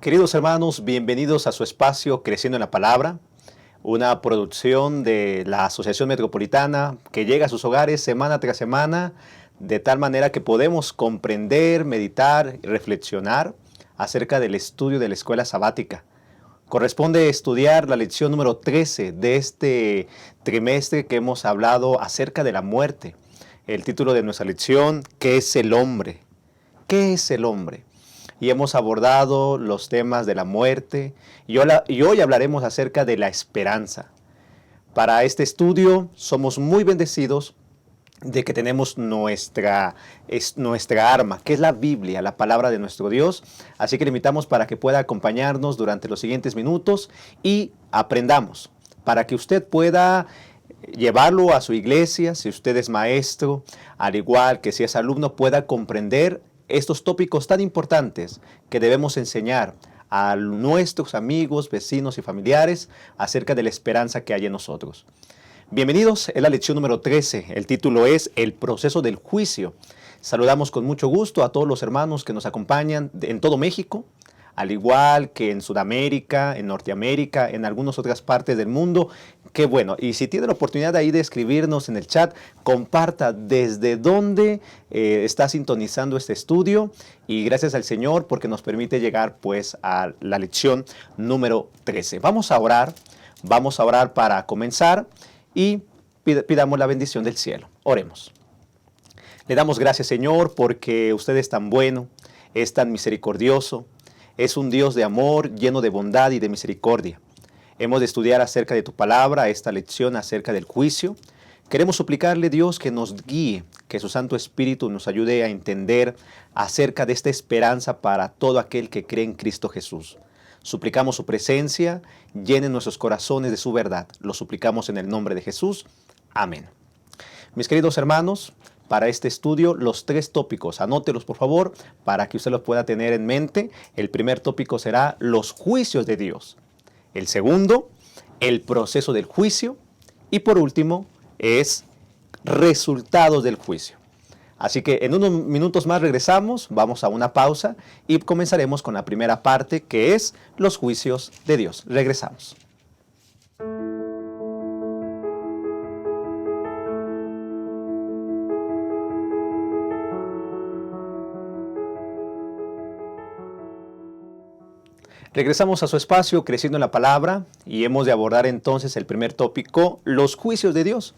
Queridos hermanos, bienvenidos a su espacio Creciendo en la Palabra, una producción de la Asociación Metropolitana que llega a sus hogares semana tras semana, de tal manera que podemos comprender, meditar y reflexionar acerca del estudio de la escuela sabática. Corresponde estudiar la lección número 13 de este trimestre que hemos hablado acerca de la muerte. El título de nuestra lección, ¿qué es el hombre? ¿Qué es el hombre? Y hemos abordado los temas de la muerte y hoy hablaremos acerca de la esperanza. Para este estudio somos muy bendecidos de que tenemos nuestra arma, que es la Biblia, la palabra de nuestro Dios. Así que le invitamos para que pueda acompañarnos durante los siguientes minutos y aprendamos, para que usted pueda llevarlo a su iglesia, si usted es maestro, al igual que si es alumno, pueda comprender estos tópicos tan importantes que debemos enseñar a nuestros amigos, vecinos y familiares acerca de la esperanza que hay en nosotros. Bienvenidos, es la lección número 13. El título es El proceso del juicio. Saludamos con mucho gusto a todos los hermanos que nos acompañan en todo México, al igual que en Sudamérica, en Norteamérica, en algunas otras partes del mundo. Qué bueno. Y si tiene la oportunidad ahí de escribirnos en el chat, comparta desde dónde está sintonizando este estudio. Y gracias al Señor porque nos permite llegar pues a la lección número 13. Vamos a orar para comenzar y pidamos la bendición del cielo. Oremos. Le damos gracias, Señor, porque usted es tan bueno, es tan misericordioso. Es un Dios de amor, lleno de bondad y de misericordia. Hemos de estudiar acerca de tu palabra, esta lección acerca del juicio. Queremos suplicarle, Dios, que nos guíe, que su Santo Espíritu nos ayude a entender acerca de esta esperanza para todo aquel que cree en Cristo Jesús. Suplicamos su presencia, llene nuestros corazones de su verdad. Lo suplicamos en el nombre de Jesús. Amén. Mis queridos hermanos, para este estudio, los 3 tópicos, anótelos por favor, para que usted los pueda tener en mente. El primer tópico será los juicios de Dios. El segundo, el proceso del juicio. Y por último, es resultados del juicio. Así que en unos minutos más regresamos, vamos a una pausa y comenzaremos con la primera parte, que es los juicios de Dios. Regresamos. Regresamos a su espacio Creciendo en la Palabra y hemos de abordar entonces el primer tópico, los juicios de Dios.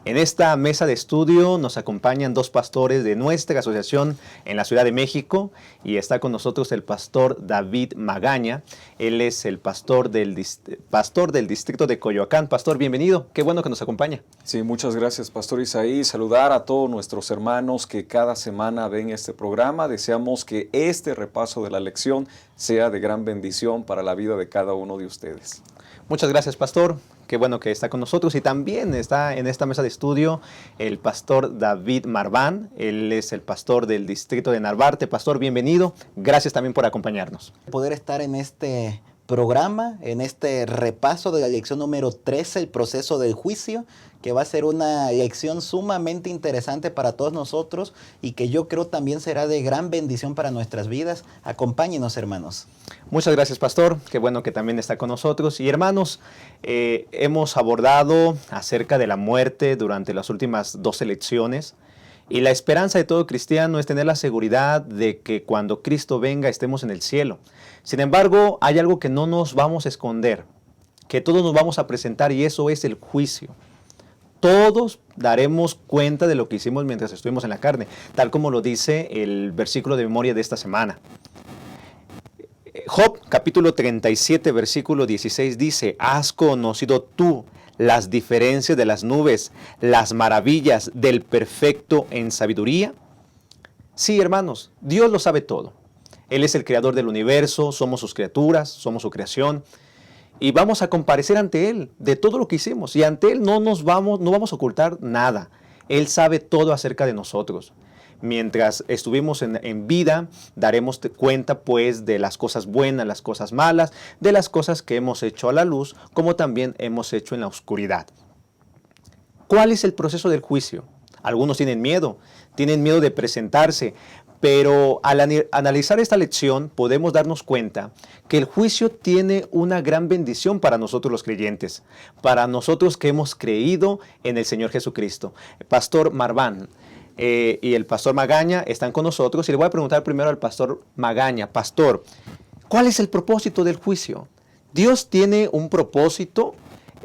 En esta mesa de estudio nos acompañan 2 pastores de nuestra asociación en la Ciudad de México y está con nosotros el pastor David Magaña. Él es el pastor del distrito de Coyoacán. Pastor, bienvenido. Qué bueno que nos acompaña. Sí, muchas gracias, Pastor Isaí. Saludar a todos nuestros hermanos que cada semana ven este programa. Deseamos que este repaso de la lección sea de gran bendición para la vida de cada uno de ustedes. Muchas gracias, pastor. Qué bueno que está con nosotros. Y también está en esta mesa de estudio el pastor David Marván. Él es el pastor del distrito de Narvarte. Pastor, bienvenido. Gracias también por acompañarnos. Poder estar en este programa, en este repaso de la lección número 13, el proceso del juicio, que va a ser una lección sumamente interesante para todos nosotros y que yo creo también será de gran bendición para nuestras vidas. Acompáñenos, hermanos. Muchas gracias, pastor. Qué bueno que también está con nosotros. Y hermanos, hemos abordado acerca de la muerte durante las últimas 12 lecciones. Y la esperanza de todo cristiano es tener la seguridad de que cuando Cristo venga estemos en el cielo. Sin embargo, hay algo que no nos vamos a esconder, que todos nos vamos a presentar, y eso es el juicio. Todos daremos cuenta de lo que hicimos mientras estuvimos en la carne, tal como lo dice el versículo de memoria de esta semana. Job, capítulo 37, versículo 16 dice: ¿Has conocido tú las diferencias de las nubes, las maravillas del perfecto en sabiduría? Sí, hermanos, Dios lo sabe todo. Él es el creador del universo, somos sus criaturas, somos su creación. Y vamos a comparecer ante Él de todo lo que hicimos. Y ante Él no vamos a ocultar nada. Él sabe todo acerca de nosotros. Mientras estuvimos en vida, daremos cuenta pues de las cosas buenas, las cosas malas, de las cosas que hemos hecho a la luz, como también hemos hecho en la oscuridad. ¿Cuál es el proceso del juicio? Algunos tienen miedo de presentarse, Pero al analizar esta lección podemos darnos cuenta que el juicio tiene una gran bendición para nosotros los creyentes, para nosotros que hemos creído en el Señor Jesucristo. Pastor Marván y el pastor Magaña están con nosotros y le voy a preguntar primero al pastor Magaña. Pastor, ¿cuál es el propósito del juicio? ¿Dios tiene un propósito?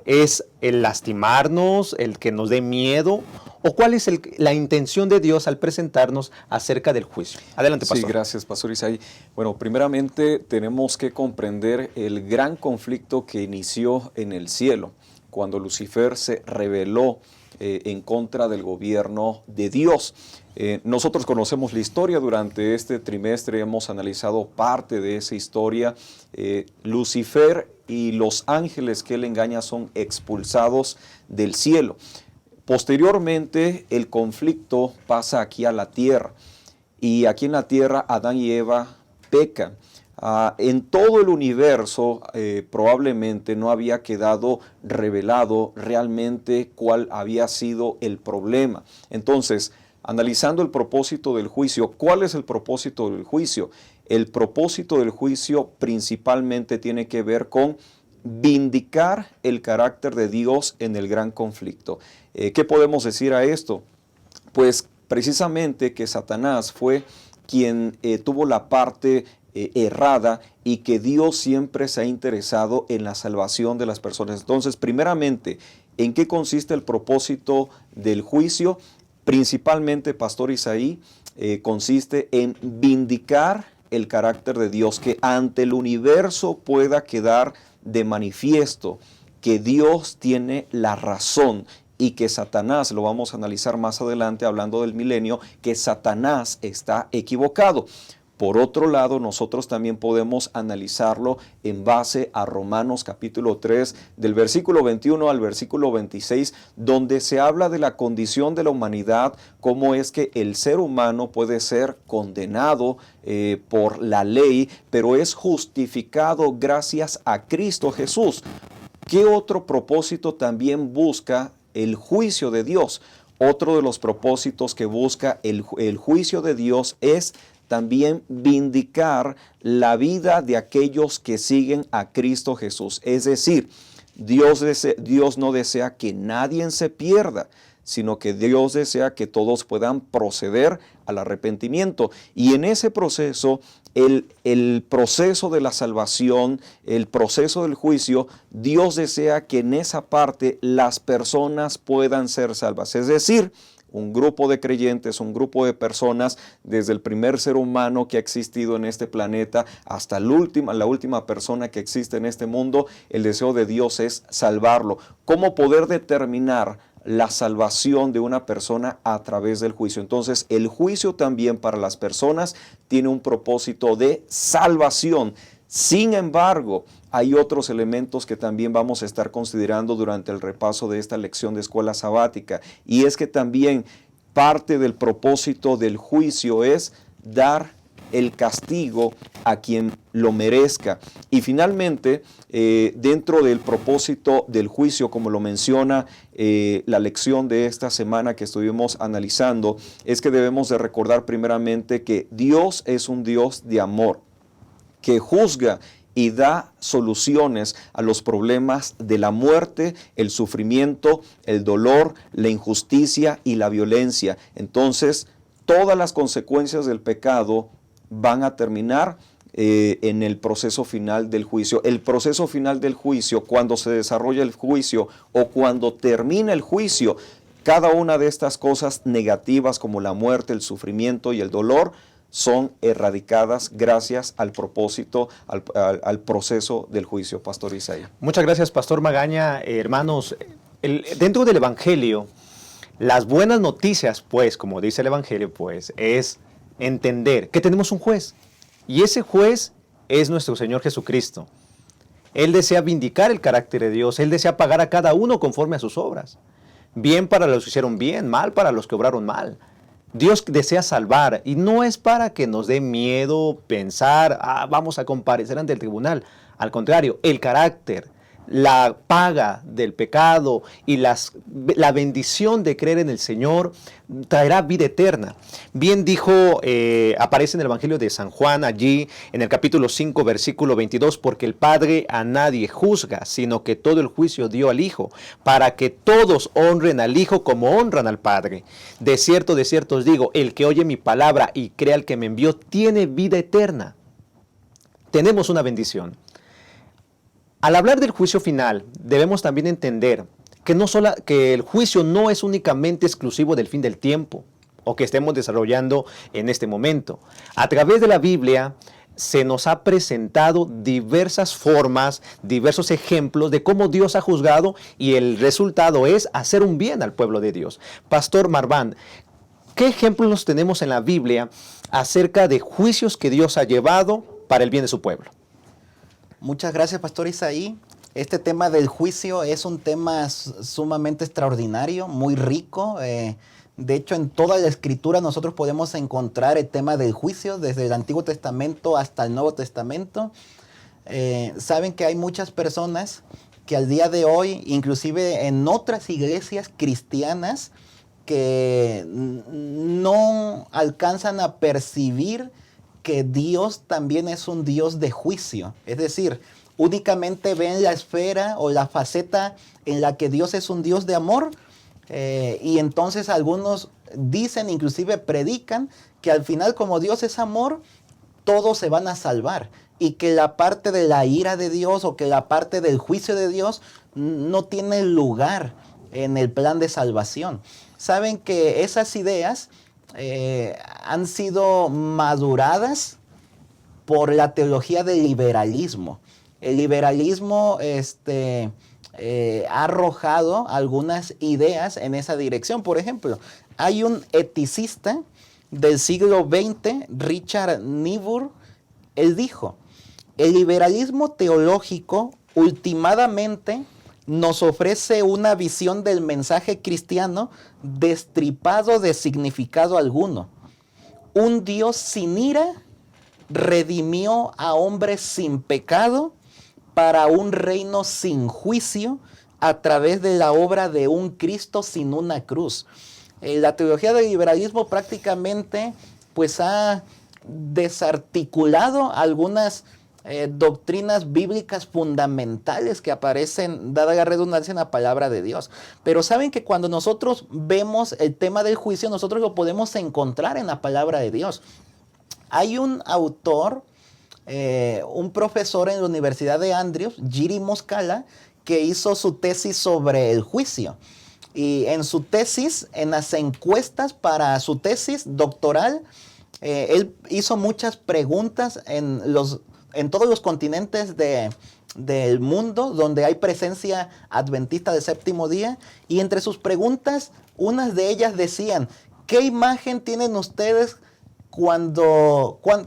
¿Es el lastimarnos, el que nos dé miedo? ¿O cuál es la intención de Dios al presentarnos acerca del juicio? Adelante, pastor. Sí, gracias, pastor Isaí. Bueno, primeramente tenemos que comprender el gran conflicto que inició en el cielo, cuando Lucifer se rebeló en contra del gobierno de Dios. Nosotros conocemos la historia. Durante este trimestre hemos analizado parte de esa historia. Lucifer y los ángeles que él engaña son expulsados del cielo. Posteriormente, el conflicto pasa aquí a la tierra, y aquí en la tierra Adán y Eva pecan. En todo el universo probablemente no había quedado revelado realmente cuál había sido el problema. Entonces, analizando el propósito del juicio, ¿cuál es el propósito del juicio? El propósito del juicio principalmente tiene que ver con vindicar el carácter de Dios en el gran conflicto. ¿Qué podemos decir a esto? Pues precisamente que Satanás fue quien tuvo la parte errada, y que Dios siempre se ha interesado en la salvación de las personas. Entonces, primeramente, ¿en qué consiste el propósito del juicio? Principalmente, pastor Isaí, consiste en vindicar el carácter de Dios, que ante el universo pueda quedar de manifiesto que Dios tiene la razón, y que Satanás, lo vamos a analizar más adelante hablando del milenio, que Satanás está equivocado. Por otro lado, nosotros también podemos analizarlo en base a Romanos capítulo 3, del versículo 21 al versículo 26, donde se habla de la condición de la humanidad, cómo es que el ser humano puede ser condenado por la ley, pero es justificado gracias a Cristo Jesús. ¿Qué otro propósito también busca el juicio de Dios? Otro de los propósitos que busca el juicio de Dios es también vindicar la vida de aquellos que siguen a Cristo Jesús. Es decir, Dios no desea que nadie se pierda, sino que Dios desea que todos puedan proceder al arrepentimiento. Y en ese proceso, el proceso de la salvación, el proceso del juicio, Dios desea que en esa parte las personas puedan ser salvas. Es decir, un grupo de creyentes, un grupo de personas, desde el primer ser humano que ha existido en este planeta hasta la última persona que existe en este mundo, el deseo de Dios es salvarlo. ¿Cómo poder determinar la salvación de una persona? A través del juicio. Entonces, el juicio también para las personas tiene un propósito de salvación. Sin embargo, hay otros elementos que también vamos a estar considerando durante el repaso de esta lección de escuela sabática, y es que también parte del propósito del juicio es dar el castigo a quien lo merezca. Y finalmente, dentro del propósito del juicio, como lo menciona la lección de esta semana que estuvimos analizando, es que debemos de recordar primeramente que Dios es un Dios de amor, que juzga y da soluciones a los problemas de la muerte, el sufrimiento, el dolor, la injusticia y la violencia. Entonces, todas las consecuencias del pecado van a terminar en el proceso final del juicio. El proceso final del juicio, cuando se desarrolla el juicio o cuando termina el juicio, cada una de estas cosas negativas como la muerte, el sufrimiento y el dolor son erradicadas gracias al propósito, al proceso del juicio. Pastor Isaí. Muchas gracias, Pastor Magaña. Hermanos, dentro del Evangelio, las buenas noticias, pues, como dice el Evangelio, pues, es entender que tenemos un juez. Y ese juez es nuestro Señor Jesucristo. Él desea vindicar el carácter de Dios. Él desea pagar a cada uno conforme a sus obras. Bien para los que hicieron bien, mal para los que obraron mal. Dios desea salvar, y no es para que nos dé miedo pensar, vamos a comparecer ante el tribunal. Al contrario, el carácter la paga del pecado y la bendición de creer en el Señor traerá vida eterna. Bien dijo, aparece en el Evangelio de San Juan, allí en el capítulo 5, versículo 22, porque el Padre a nadie juzga, sino que todo el juicio dio al Hijo, para que todos honren al Hijo como honran al Padre. De cierto os digo, el que oye mi palabra y crea al que me envió, tiene vida eterna. Tenemos una bendición. Al hablar del juicio final, debemos también entender que el juicio no es únicamente exclusivo del fin del tiempo o que estemos desarrollando en este momento. A través de la Biblia se nos ha presentado diversas formas, diversos ejemplos de cómo Dios ha juzgado y el resultado es hacer un bien al pueblo de Dios. Pastor Marván, ¿qué ejemplos tenemos en la Biblia acerca de juicios que Dios ha llevado para el bien de su pueblo? Muchas gracias, Pastor Isaí. Este tema del juicio es un tema sumamente extraordinario, muy rico. De hecho, en toda la Escritura nosotros podemos encontrar el tema del juicio, desde el Antiguo Testamento hasta el Nuevo Testamento. Saben que hay muchas personas que al día de hoy, inclusive en otras iglesias cristianas, que no alcanzan a percibir que Dios también es un Dios de juicio. Es decir, únicamente ven la esfera o la faceta en la que Dios es un Dios de amor, y entonces algunos dicen, inclusive predican, que al final como Dios es amor, todos se van a salvar y que la parte de la ira de Dios o que la parte del juicio de Dios no tiene lugar en el plan de salvación. Saben que esas ideas han sido maduradas por la teología del liberalismo. El liberalismo ha arrojado algunas ideas en esa dirección. Por ejemplo, hay un eticista del siglo XX, Richard Niebuhr. Él dijo, el liberalismo teológico últimamente nos ofrece una visión del mensaje cristiano destripado de significado alguno. Un Dios sin ira redimió a hombres sin pecado para un reino sin juicio a través de la obra de un Cristo sin una cruz. La teología del liberalismo prácticamente pues ha desarticulado algunas doctrinas bíblicas fundamentales que aparecen, dada la redundancia, en la palabra de Dios. Pero saben que cuando nosotros vemos el tema del juicio, nosotros lo podemos encontrar en la palabra de Dios. Hay un autor, un profesor en la Universidad de Andrews, Jiri Moskala, que hizo su tesis sobre el juicio. Y en su tesis, en las encuestas para su tesis doctoral, él hizo muchas preguntas en todos los continentes del mundo donde hay presencia adventista del séptimo día. Y entre sus preguntas, unas de ellas decían, ¿qué imagen tienen ustedes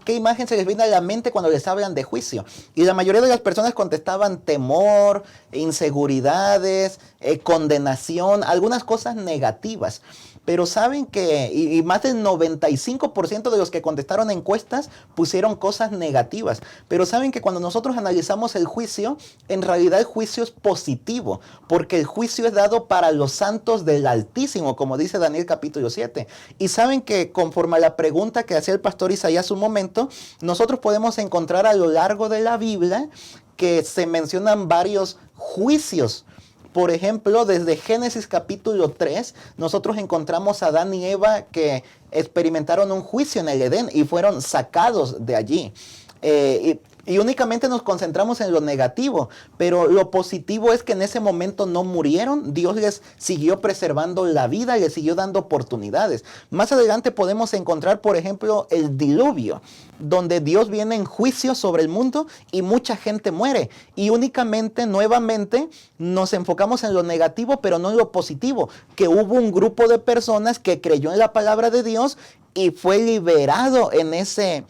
qué imagen se les viene a la mente cuando les hablan de juicio? Y la mayoría de las personas contestaban temor, inseguridades, condenación, algunas cosas negativas. Pero saben que, y más del 95% de los que contestaron encuestas pusieron cosas negativas. Pero saben que cuando nosotros analizamos el juicio, en realidad el juicio es positivo, porque el juicio es dado para los santos del Altísimo, como dice Daniel capítulo 7. Y saben que conforme a la pregunta que hacía el pastor Isaías hace un momento, nosotros podemos encontrar a lo largo de la Biblia que se mencionan varios juicios. Por ejemplo, desde Génesis capítulo 3, nosotros encontramos a Adán y Eva que experimentaron un juicio en el Edén y fueron sacados de allí. Y únicamente nos concentramos en lo negativo, pero lo positivo es que en ese momento no murieron. Dios les siguió preservando la vida, les siguió dando oportunidades. Más adelante podemos encontrar, por ejemplo, el diluvio, donde Dios viene en juicio sobre el mundo y mucha gente muere. Y únicamente, nuevamente, nos enfocamos en lo negativo, pero no en lo positivo, que hubo un grupo de personas que creyó en la palabra de Dios y fue liberado en ese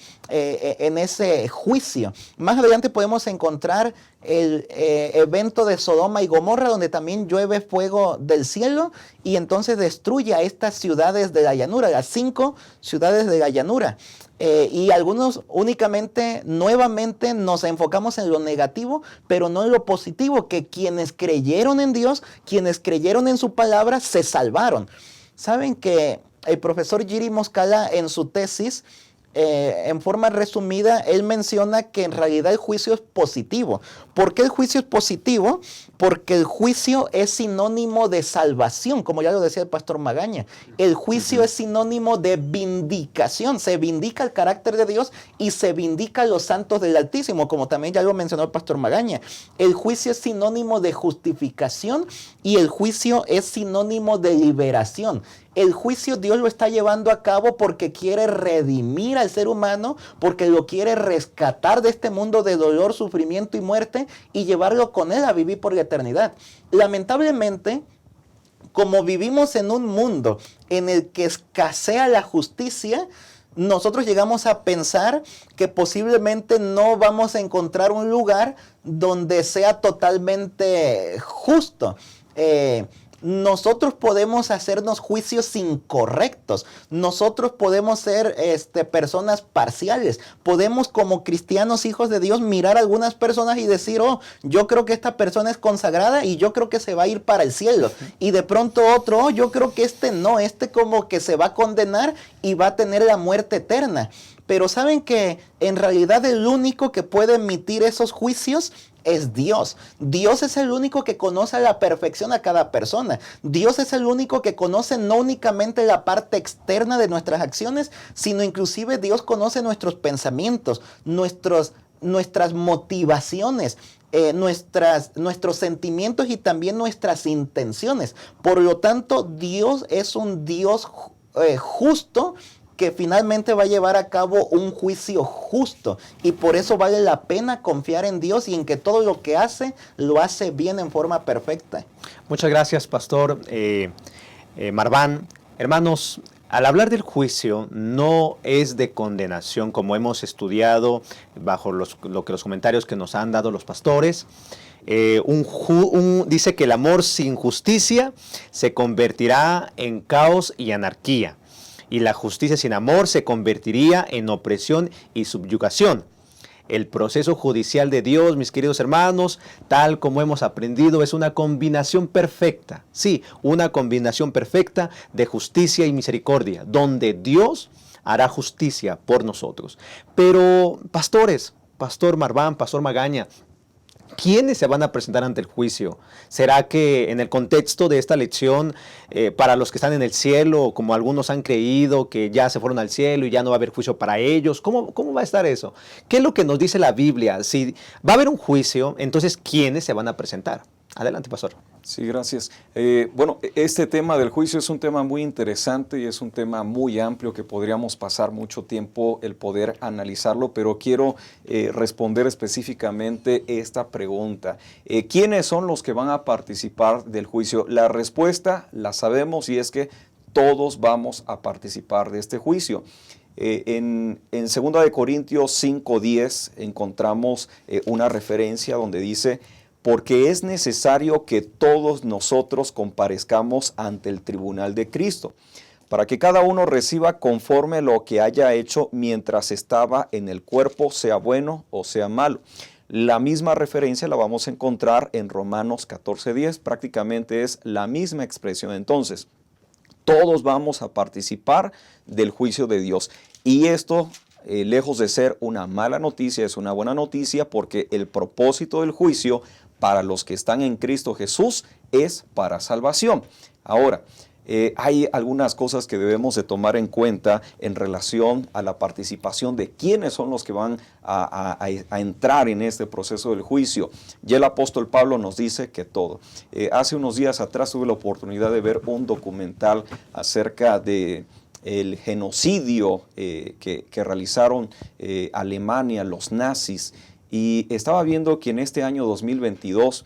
juicio. Más adelante podemos encontrar el evento de Sodoma y Gomorra, donde también llueve fuego del cielo y entonces destruye a estas ciudades de la llanura, las 5 ciudades de la llanura. y algunos únicamente, nuevamente, nos enfocamos en lo negativo, pero no en lo positivo, que quienes creyeron en Dios, quienes creyeron en su palabra, se salvaron. Saben que el profesor Giri Moscala en su tesis, en forma resumida, él menciona que en realidad el juicio es positivo. ¿Por qué el juicio es positivo? Porque el juicio es sinónimo de salvación, como ya lo decía el pastor Magaña. El juicio es sinónimo de vindicación. Se vindica el carácter de Dios y se vindica a los santos del Altísimo, como también ya lo mencionó el pastor Magaña. El juicio es sinónimo de justificación y el juicio es sinónimo de liberación. El juicio Dios lo está llevando a cabo porque quiere redimir al ser humano, porque lo quiere rescatar de este mundo de dolor, sufrimiento y muerte y llevarlo con él a vivir por la eternidad. Lamentablemente, como vivimos en un mundo en el que escasea la justicia, nosotros llegamos a pensar que posiblemente no vamos a encontrar un lugar donde sea totalmente justo. Nosotros podemos hacernos juicios incorrectos. Nosotros podemos ser personas parciales. Podemos, como cristianos hijos de Dios, mirar a algunas personas y decir, oh, yo creo que esta persona es consagrada y yo creo que se va a ir para el cielo. Y de pronto otro, oh, yo creo que no, como que se va a condenar y va a tener la muerte eterna. Pero saben que en realidad el único que puede emitir esos juicios es Dios. Dios es el único que conoce a la perfección a cada persona. Dios es el único que conoce no únicamente la parte externa de nuestras acciones, sino inclusive Dios conoce nuestros pensamientos, nuestras motivaciones, nuestros sentimientos y también nuestras intenciones. Por lo tanto, Dios es un Dios justo, que finalmente va a llevar a cabo un juicio justo. Y por eso vale la pena confiar en Dios y en que todo lo que hace, lo hace bien en forma perfecta. Muchas gracias, Pastor Marván. Hermanos, al hablar del juicio, no es de condenación, como hemos estudiado bajo los comentarios que nos han dado los pastores. Dice que el amor sin justicia se convertirá en caos y anarquía. Y la justicia sin amor se convertiría en opresión y subyugación. El proceso judicial de Dios, mis queridos hermanos, tal como hemos aprendido, es una combinación perfecta. Sí, una combinación perfecta de justicia y misericordia, donde Dios hará justicia por nosotros. Pero, pastores, Pastor Marván, Pastor Magaña, ¿quiénes se van a presentar ante el juicio? ¿Será que en el contexto de esta lección, para los que están en el cielo, como algunos han creído que ya se fueron al cielo y ya no va a haber juicio para ellos? ¿Cómo va a estar eso? ¿Qué es lo que nos dice la Biblia? Si va a haber un juicio, entonces, ¿quiénes se van a presentar? Adelante, pastor. Sí, gracias. Bueno, este tema del juicio es un tema muy interesante y es un tema muy amplio que podríamos pasar mucho tiempo el poder analizarlo, pero quiero responder específicamente esta pregunta. ¿Quiénes son los que van a participar del juicio? La respuesta la sabemos y es que todos vamos a participar de este juicio. En 2 de Corintios 5:10 encontramos una referencia donde dice: porque es necesario que todos nosotros comparezcamos ante el tribunal de Cristo, para que cada uno reciba conforme lo que haya hecho mientras estaba en el cuerpo, sea bueno o sea malo. La misma referencia la vamos a encontrar en Romanos 14:10, prácticamente es la misma expresión. Entonces, todos vamos a participar del juicio de Dios. Y esto, lejos de ser una mala noticia, es una buena noticia, porque el propósito del juicio para los que están en Cristo Jesús es para salvación. Ahora, hay algunas cosas que debemos de tomar en cuenta en relación a la participación de quiénes son los que van a entrar en este proceso del juicio. Ya el apóstol Pablo nos dice que todo. Hace unos días atrás tuve la oportunidad de ver un documental acerca de el genocidio que realizaron Alemania, los nazis. Y estaba viendo que en este año 2022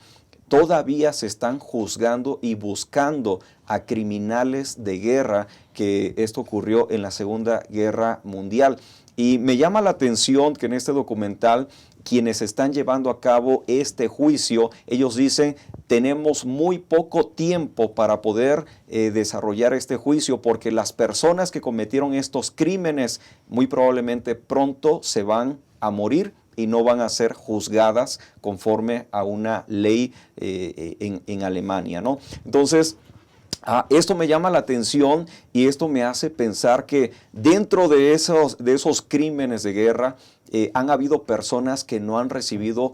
todavía se están juzgando y buscando a criminales de guerra, que esto ocurrió en la Segunda Guerra Mundial. Y me llama la atención que en este documental, quienes están llevando a cabo este juicio, ellos dicen, tenemos muy poco tiempo para poder desarrollar este juicio, porque las personas que cometieron estos crímenes muy probablemente pronto se van a morir y no van a ser juzgadas conforme a una ley en Alemania, ¿no? Entonces, esto me llama la atención y esto me hace pensar que dentro de esos crímenes de guerra han habido personas que no han recibido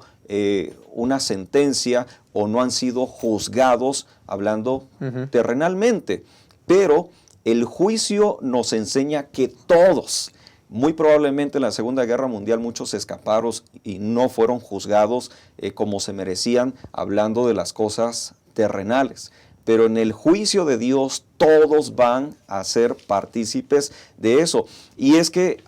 una sentencia o no han sido juzgados, hablando terrenalmente. Pero el juicio nos enseña que todos, muy probablemente en la Segunda Guerra Mundial, muchos escaparon y no fueron juzgados como se merecían, hablando de las cosas terrenales. Pero en el juicio de Dios todos van a ser partícipes de eso. Y es que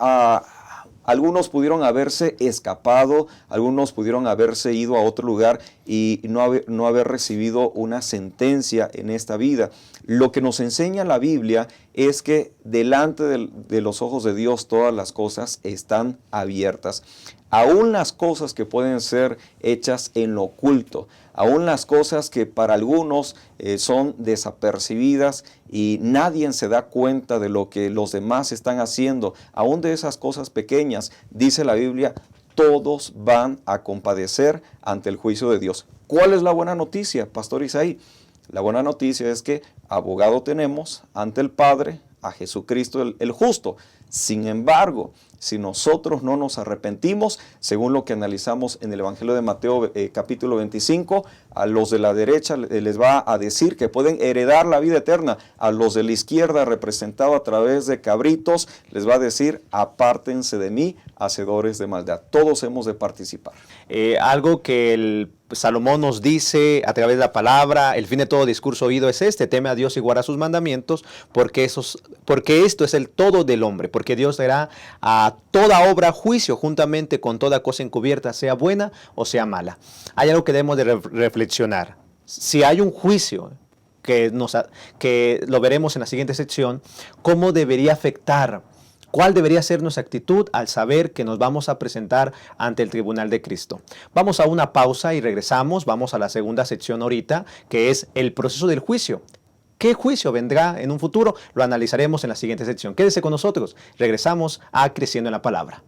algunos pudieron haberse escapado, algunos pudieron haberse ido a otro lugar y no haber recibido una sentencia en esta vida. Lo que nos enseña la Biblia es que delante de los ojos de Dios todas las cosas están abiertas. Aún las cosas que pueden ser hechas en lo oculto, aún las cosas que para algunos son desapercibidas y nadie se da cuenta de lo que los demás están haciendo, aún de esas cosas pequeñas, dice la Biblia, todos van a compadecer ante el juicio de Dios. ¿Cuál es la buena noticia, Pastor Isaí? La buena noticia es que abogado tenemos ante el Padre, a Jesucristo el justo. Sin embargo, si nosotros no nos arrepentimos, según lo que analizamos en el Evangelio de Mateo capítulo 25, a los de la derecha les va a decir que pueden heredar la vida eterna. A los de la izquierda, representado a través de cabritos, les va a decir, apártense de mí, hacedores de maldad. Todos hemos de participar. Algo que el Salomón nos dice a través de la palabra, el fin de todo discurso oído es este: teme a Dios y guarda sus mandamientos, porque esto es el todo del hombre, porque Dios dará a toda obra juicio juntamente con toda cosa encubierta, sea buena o sea mala. Hay algo que debemos de reflexionar. Si hay un juicio que lo veremos en la siguiente sección, ¿cómo debería afectar? ¿Cuál debería ser nuestra actitud al saber que nos vamos a presentar ante el tribunal de Cristo? Vamos a una pausa y regresamos. Vamos a la segunda sección ahorita, que es el proceso del juicio. ¿Qué juicio vendrá en un futuro? Lo analizaremos en la siguiente sección. Quédese con nosotros. Regresamos a Creciendo en la Palabra.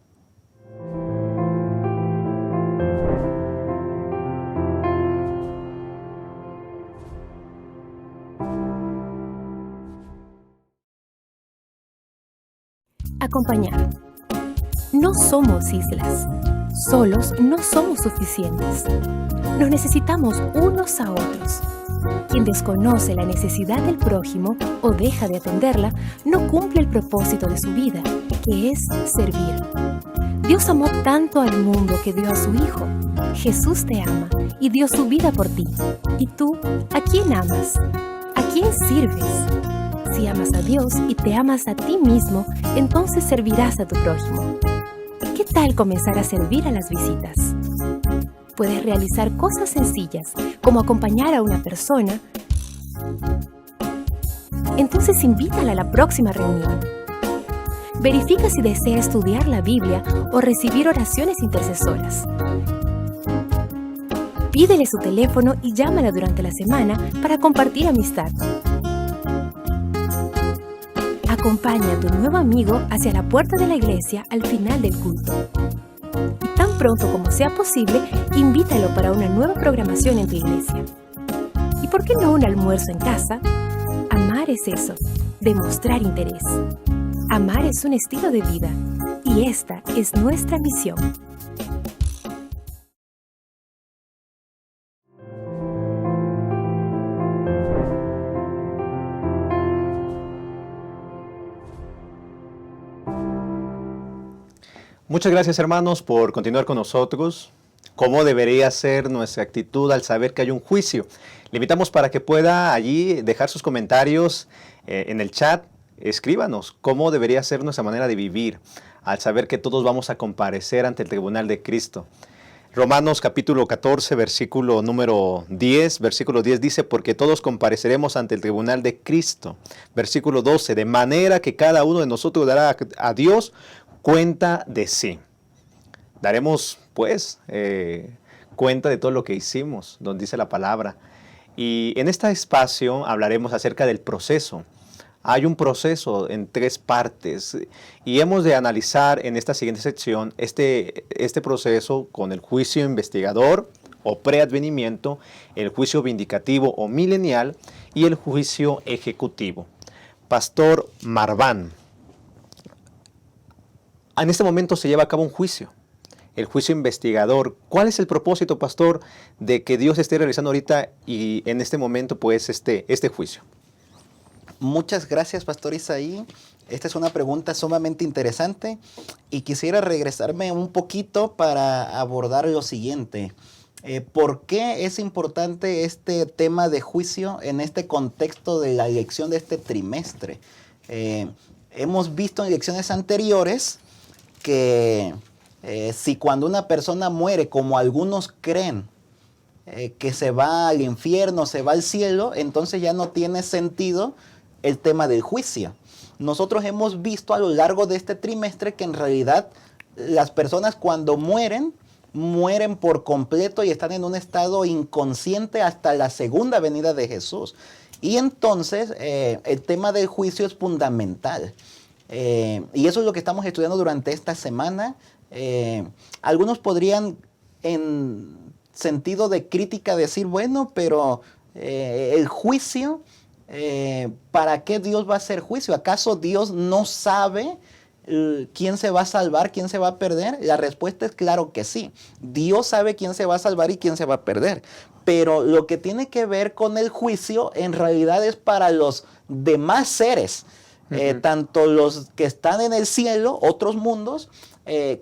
Acompañar. No somos islas. Solos no somos suficientes. Nos necesitamos unos a otros. Quien desconoce la necesidad del prójimo o deja de atenderla, no cumple el propósito de su vida, que es servir. Dios amó tanto al mundo que dio a su Hijo. Jesús te ama y dio su vida por ti. ¿Y tú, a quién amas? ¿A quién sirves? Si amas a Dios y te amas a ti mismo, entonces servirás a tu prójimo. ¿Qué tal comenzar a servir a las visitas? Puedes realizar cosas sencillas, como acompañar a una persona. Entonces invítala a la próxima reunión. Verifica si desea estudiar la Biblia o recibir oraciones intercesoras. Pídele su teléfono y llámala durante la semana para compartir amistad. Acompaña a tu nuevo amigo hacia la puerta de la iglesia al final del culto. Y tan pronto como sea posible, invítalo para una nueva programación en tu iglesia. ¿Y por qué no un almuerzo en casa? Amar es eso, demostrar interés. Amar es un estilo de vida, y esta es nuestra misión. Muchas gracias, hermanos, por continuar con nosotros. ¿Cómo debería ser nuestra actitud al saber que hay un juicio? Le invitamos para que pueda allí dejar sus comentarios en el chat. Escríbanos cómo debería ser nuestra manera de vivir al saber que todos vamos a comparecer ante el tribunal de Cristo. Romanos capítulo 14, versículo número 10, versículo 10 dice, porque todos compareceremos ante el tribunal de Cristo. Versículo 12, de manera que cada uno de nosotros dará a Dios cuenta de sí. Daremos, pues, cuenta de todo lo que hicimos, donde dice la palabra. Y en este espacio hablaremos acerca del proceso. Hay un proceso en 3 partes y hemos de analizar en esta siguiente sección este proceso con el juicio investigador o preadvenimiento, el juicio vindicativo o milenial y el juicio ejecutivo. Pastor Marván, en este momento se lleva a cabo un juicio, el juicio investigador. ¿Cuál es el propósito, pastor, de que Dios esté realizando ahorita y en este momento pues este juicio? Muchas gracias, Pastor Isaí. Esta es una pregunta sumamente interesante y quisiera regresarme un poquito para abordar lo siguiente. ¿Por qué es importante este tema de juicio en este contexto de la elección de este trimestre? Hemos visto en elecciones anteriores que si cuando una persona muere, como algunos creen, que se va al infierno, se va al cielo, entonces ya no tiene sentido el tema del juicio. Nosotros hemos visto a lo largo de este trimestre que en realidad las personas cuando mueren por completo y están en un estado inconsciente hasta la segunda venida de Jesús. Y entonces el tema del juicio es fundamental. Y eso es lo que estamos estudiando durante esta semana. Algunos podrían en sentido de crítica decir, bueno, pero el juicio... ¿para qué Dios va a hacer juicio? ¿Acaso Dios no sabe quién se va a salvar, quién se va a perder? La respuesta es claro que sí. Dios sabe quién se va a salvar y quién se va a perder. Pero lo que tiene que ver con el juicio en realidad es para los demás seres, tanto los que están en el cielo, otros mundos,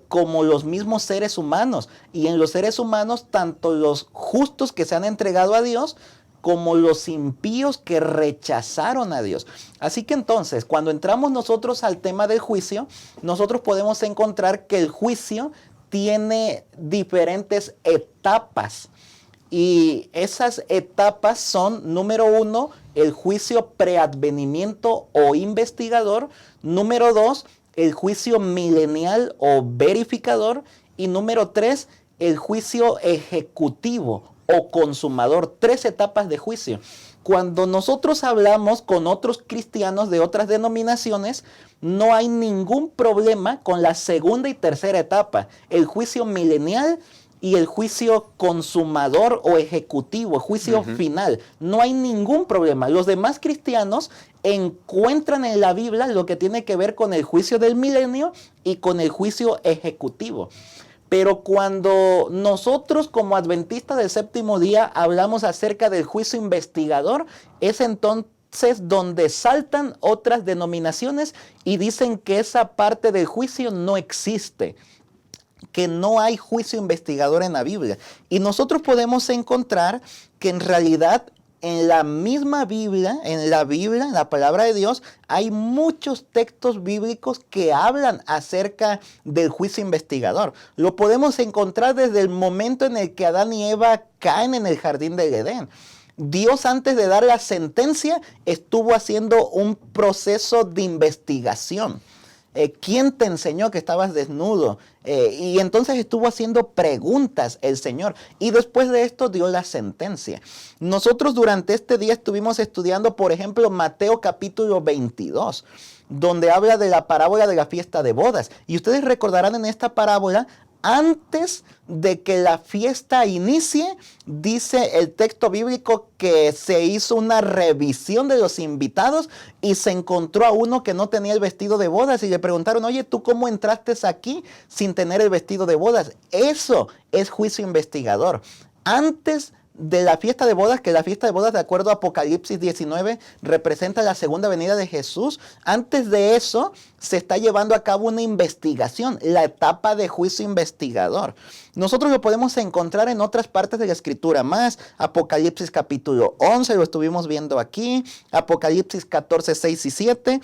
como los mismos seres humanos. Y en los seres humanos, tanto los justos que se han entregado a Dios, como los impíos que rechazaron a Dios. Así que entonces, cuando entramos nosotros al tema del juicio, nosotros podemos encontrar que el juicio tiene diferentes etapas. Y esas etapas son, número 1, el juicio preadvenimiento o investigador. Número 2, el juicio milenial o verificador. Y número 3, el juicio ejecutivo o consumador. 3 etapas de juicio. Cuando nosotros hablamos con otros cristianos de otras denominaciones, no hay ningún problema con la segunda y tercera etapa, el juicio milenial y el juicio consumador o ejecutivo, el juicio final. No hay ningún problema. Los demás cristianos encuentran en la Biblia lo que tiene que ver con el juicio del milenio y con el juicio ejecutivo. Pero cuando nosotros como adventistas del séptimo día hablamos acerca del juicio investigador, es entonces donde saltan otras denominaciones y dicen que esa parte del juicio no existe, que no hay juicio investigador en la Biblia. Y nosotros podemos encontrar que en realidad en la misma Biblia, en la palabra de Dios, hay muchos textos bíblicos que hablan acerca del juicio investigador. Lo podemos encontrar desde el momento en el que Adán y Eva caen en el jardín del Edén. Dios, antes de dar la sentencia, estuvo haciendo un proceso de investigación. ¿Quién te enseñó que estabas desnudo? Y entonces estuvo haciendo preguntas el Señor. Y después de esto dio la sentencia. Nosotros durante este día estuvimos estudiando, por ejemplo, Mateo capítulo 22, donde habla de la parábola de la fiesta de bodas. Y ustedes recordarán en esta parábola, antes de que la fiesta inicie, dice el texto bíblico que se hizo una revisión de los invitados y se encontró a uno que no tenía el vestido de bodas y le preguntaron, oye, ¿tú cómo entraste aquí sin tener el vestido de bodas? Eso es juicio investigador. Antes de la fiesta de bodas, que la fiesta de bodas, de acuerdo a Apocalipsis 19, representa la segunda venida de Jesús. Antes de eso, se está llevando a cabo una investigación, la etapa de juicio investigador. Nosotros lo podemos encontrar en otras partes de la Escritura más. Apocalipsis capítulo 11, lo estuvimos viendo aquí. Apocalipsis 14, 6 y 7.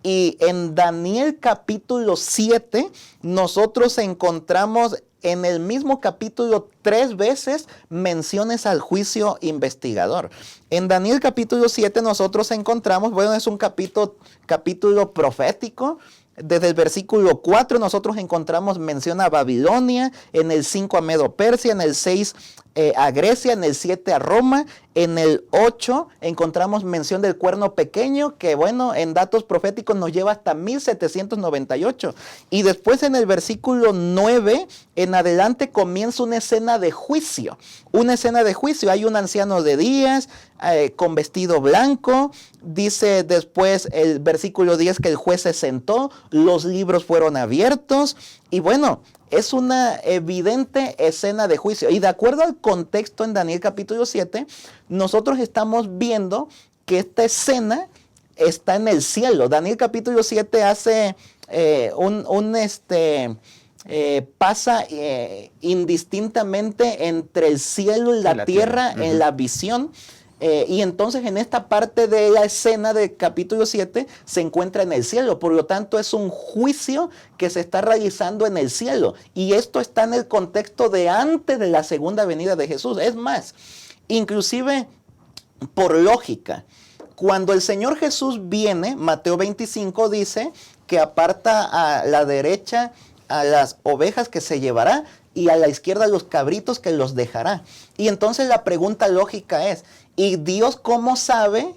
Y en Daniel capítulo 7, nosotros encontramos en el mismo capítulo 3 veces menciones al juicio investigador. En Daniel capítulo 7 nosotros encontramos, bueno, es un capítulo profético desde el versículo 4 nosotros encontramos mención a Babilonia, en el 5 a Medo-Persia, en el 6 a Grecia, en el 7 a Roma, en el 8 encontramos mención del cuerno pequeño, que bueno, en datos proféticos nos lleva hasta 1798. Y después en el versículo 9 en adelante comienza una escena de juicio. Una escena de juicio. Hay un anciano de días con vestido blanco. Dice después el versículo 10 que el juez se sentó, los libros fueron abiertos. Y bueno, es una evidente escena de juicio. Y de acuerdo al contexto en Daniel capítulo 7, nosotros estamos viendo que esta escena está en el cielo. Daniel capítulo 7 hace pasa indistintamente entre el cielo y la tierra en la visión. Y entonces en esta parte de la escena del capítulo 7 se encuentra en el cielo. Por lo tanto es un juicio que se está realizando en el cielo. Y esto está en el contexto de antes de la segunda venida de Jesús. Es más, inclusive por lógica, cuando el Señor Jesús viene, Mateo 25 dice que aparta a la derecha a las ovejas que se llevará y a la izquierda los cabritos que los dejará. Y entonces la pregunta lógica es, ¿y Dios cómo sabe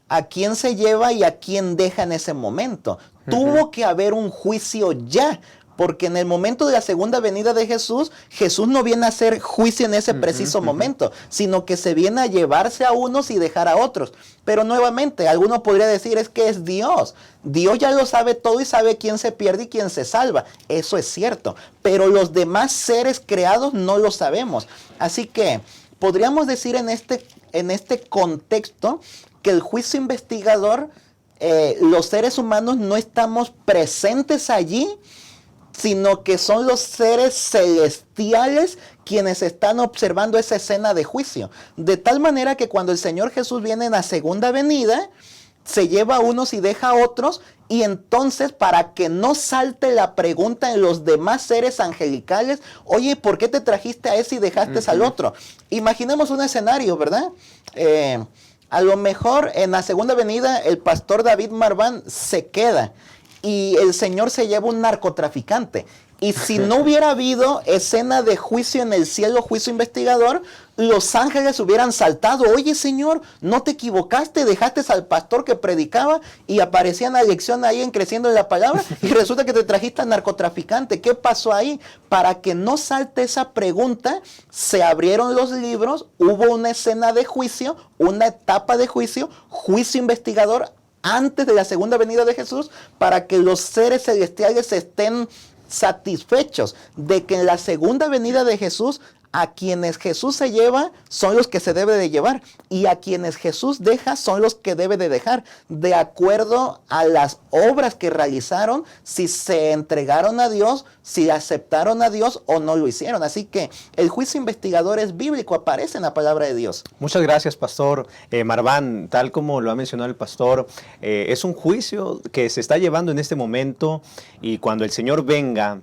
a quién se lleva y a quién deja en ese momento? Tuvo que haber un juicio ya, porque en el momento de la segunda venida de Jesús, Jesús no viene a hacer juicio en ese preciso momento, sino que se viene a llevarse a unos y dejar a otros. Pero nuevamente, alguno podría decir, es que es Dios. Dios ya lo sabe todo y sabe quién se pierde y quién se salva. Eso es cierto. Pero los demás seres creados no lo sabemos. Así que podríamos decir en este contexto que el juicio investigador, los seres humanos no estamos presentes allí, sino que son los seres celestiales quienes están observando esa escena de juicio. De tal manera que cuando el Señor Jesús viene en la segunda venida, se lleva a unos y deja a otros, y entonces para que no salte la pregunta en los demás seres angelicales, oye, ¿por qué te trajiste a ese y dejaste al otro? Imaginemos un escenario, ¿verdad? A lo mejor en la segunda venida el pastor David Marván se queda y el Señor se lleva un narcotraficante. Y si no hubiera habido escena de juicio en el cielo, juicio investigador, los ángeles hubieran saltado. Oye, Señor, no te equivocaste, dejaste al pastor que predicaba y aparecía en la lección ahí en Creciendo en la Palabra y resulta que te trajiste al narcotraficante. ¿Qué pasó ahí? Para que no salte esa pregunta, se abrieron los libros, hubo una escena de juicio, una etapa de juicio, juicio investigador antes de la segunda venida de Jesús, para que los seres celestiales estén satisfechos de que en la segunda venida de Jesús, a quienes Jesús se lleva son los que se debe de llevar y a quienes Jesús deja son los que debe de dejar, de acuerdo a las obras que realizaron, si se entregaron a Dios, si aceptaron a Dios o no lo hicieron. Así que el juicio investigador es bíblico, aparece en la palabra de Dios. Muchas gracias, Pastor Marván. Tal como lo ha mencionado el pastor, es un juicio que se está llevando en este momento y cuando el Señor venga,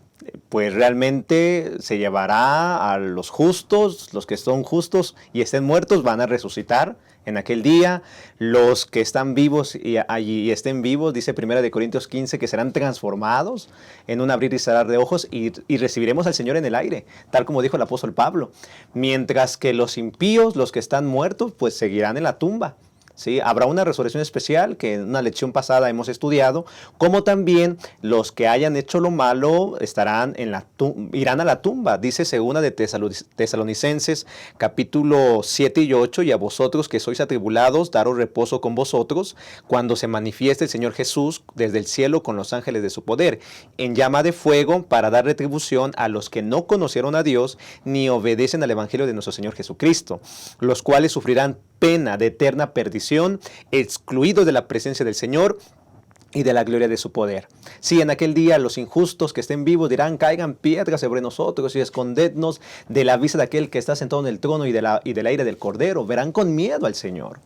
pues realmente se llevará a los justos, los que son justos y estén muertos van a resucitar en aquel día. Los que están vivos y estén vivos, dice 1 Corintios 15, que serán transformados en un abrir y cerrar de ojos y recibiremos al Señor en el aire, tal como dijo el apóstol Pablo. Mientras que los impíos, los que están muertos, pues seguirán en la tumba. ¿Sí? Habrá una resurrección especial que en una lección pasada hemos estudiado, como también los que hayan hecho lo malo irán a la tumba. Dice segunda de Tesalonicenses capítulo 7 y 8, y a vosotros que sois atribulados, daros reposo con vosotros, cuando se manifieste el Señor Jesús desde el cielo con los ángeles de su poder, en llama de fuego, para dar retribución a los que no conocieron a Dios, ni obedecen al evangelio de nuestro Señor Jesucristo, los cuales sufrirán pena de eterna perdición, excluidos de la presencia del Señor y de la gloria de su poder. Sí, en aquel día los injustos que estén vivos dirán, caigan piedras sobre nosotros y escondednos de la vista de aquel que está sentado en el trono y de la ira del Cordero. Verán con miedo al Señor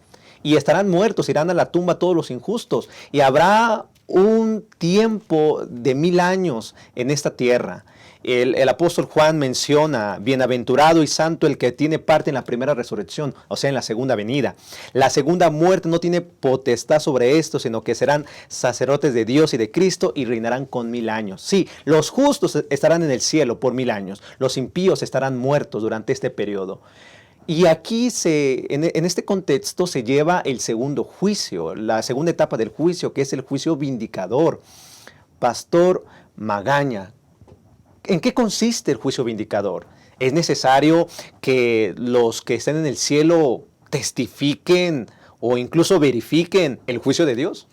y estarán muertos, irán a la tumba todos los injustos, y habrá un tiempo de 1000 años en esta tierra. El apóstol Juan menciona, bienaventurado y santo el que tiene parte en la primera resurrección, o sea, en la segunda venida. La segunda muerte no tiene potestad sobre esto, sino que serán sacerdotes de Dios y de Cristo y reinarán con 1000 años. Sí, los justos estarán en el cielo por 1000 años, los impíos estarán muertos durante este periodo. Y aquí, en este contexto, se lleva el segundo juicio, la segunda etapa del juicio, que es el juicio vindicador. Pastor Magaña, ¿en qué consiste el juicio vindicador? ¿Es necesario que los que estén en el cielo testifiquen o incluso verifiquen el juicio de Dios?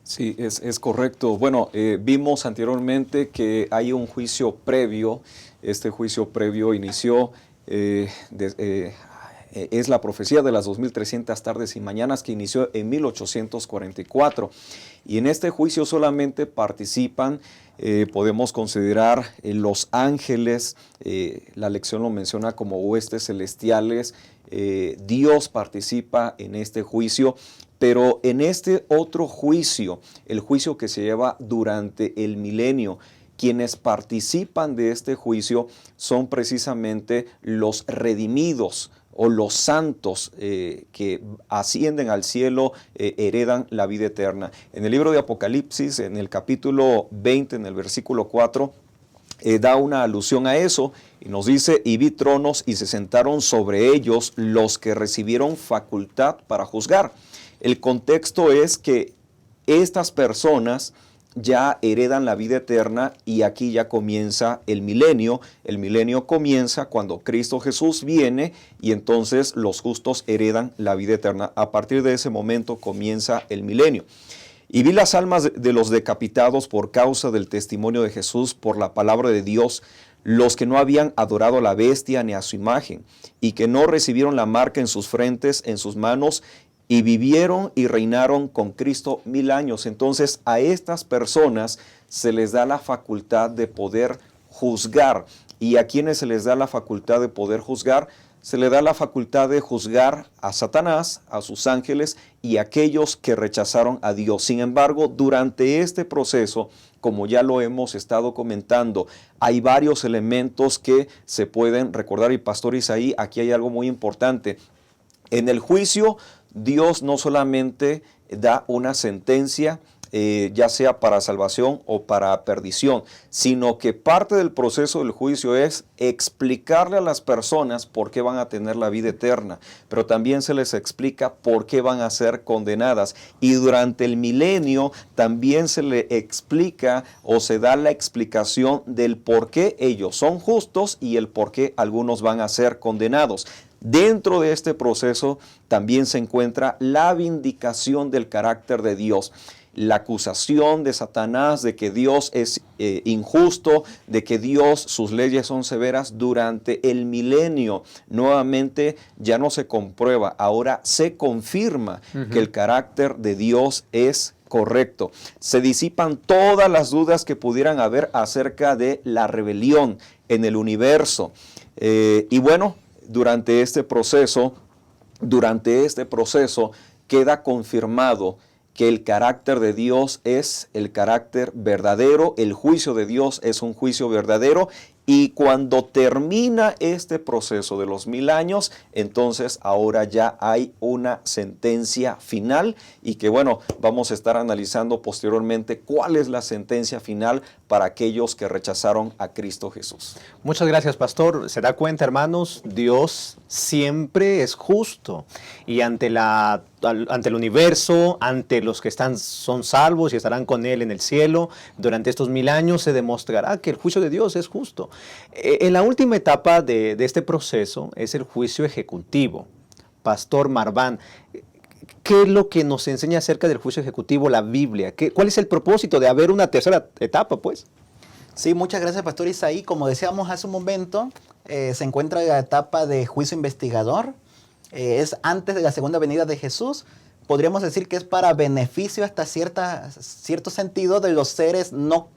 Sí, es correcto. Bueno, vimos anteriormente que hay un juicio previo. Este juicio previo inició, es la profecía de las 2300 tardes y mañanas que inició en 1844. Y en este juicio solamente participan, podemos considerar los ángeles, la lección lo menciona como huestes celestiales. Dios participa en este juicio, pero en este otro juicio, el juicio que se lleva durante el milenio, quienes participan de este juicio son precisamente los redimidos o los santos que ascienden al cielo, heredan la vida eterna. En el libro de Apocalipsis, en el capítulo 20, en el versículo 4, da una alusión a eso y nos dice, y vi tronos y se sentaron sobre ellos los que recibieron facultad para juzgar. El contexto es que estas personas ya heredan la vida eterna y aquí ya comienza el milenio. El milenio comienza cuando Cristo Jesús viene y entonces los justos heredan la vida eterna. A partir de ese momento comienza el milenio. Y vi las almas de los decapitados por causa del testimonio de Jesús, por la palabra de Dios, los que no habían adorado a la bestia ni a su imagen, y que no recibieron la marca en sus frentes, en sus manos, y vivieron y reinaron con Cristo 1000 años. Entonces a estas personas se les da la facultad de poder juzgar. ¿Y a quienes se les da la facultad de poder juzgar? Se le da la facultad de juzgar a Satanás, a sus ángeles y a aquellos que rechazaron a Dios. Sin embargo, durante este proceso, como ya lo hemos estado comentando, hay varios elementos que se pueden recordar. Y Pastor Isaí, aquí hay algo muy importante. En el juicio, Dios no solamente da una sentencia, ya sea para salvación o para perdición, sino que parte del proceso del juicio es explicarle a las personas por qué van a tener la vida eterna, pero también se les explica por qué van a ser condenadas. Y durante el milenio también se le explica o se da la explicación del por qué ellos son justos y el por qué algunos van a ser condenados. Dentro de este proceso también se encuentra la vindicación del carácter de Dios. La acusación de Satanás de que Dios es injusto, de que Dios, sus leyes son severas durante el milenio. Nuevamente ya no se comprueba, ahora se confirma que el carácter de Dios es correcto. Se disipan todas las dudas que pudieran haber acerca de la rebelión en el universo. Y bueno, durante este proceso queda confirmado que el carácter de Dios es el carácter verdadero, el juicio de Dios es un juicio verdadero, y cuando termina este proceso de los 1000 años, entonces ahora ya hay una sentencia final, y que bueno, vamos a estar analizando posteriormente cuál es la sentencia final para aquellos que rechazaron a Cristo Jesús. Muchas gracias, pastor. Se da cuenta, hermanos, Dios siempre es justo, y ante el universo, ante los que son salvos y estarán con Él en el cielo, durante estos 1000 años se demostrará que el juicio de Dios es justo. En la última etapa de este proceso es el juicio ejecutivo. Pastor Marván, ¿qué es lo que nos enseña acerca del juicio ejecutivo la Biblia? ¿Cuál es el propósito de haber una tercera etapa, pues? Sí, muchas gracias, Pastor Isaí. Como decíamos hace un momento, se encuentra la etapa de juicio investigador. Es antes de la segunda venida de Jesús. Podríamos decir que es para beneficio hasta cierto sentido de los seres no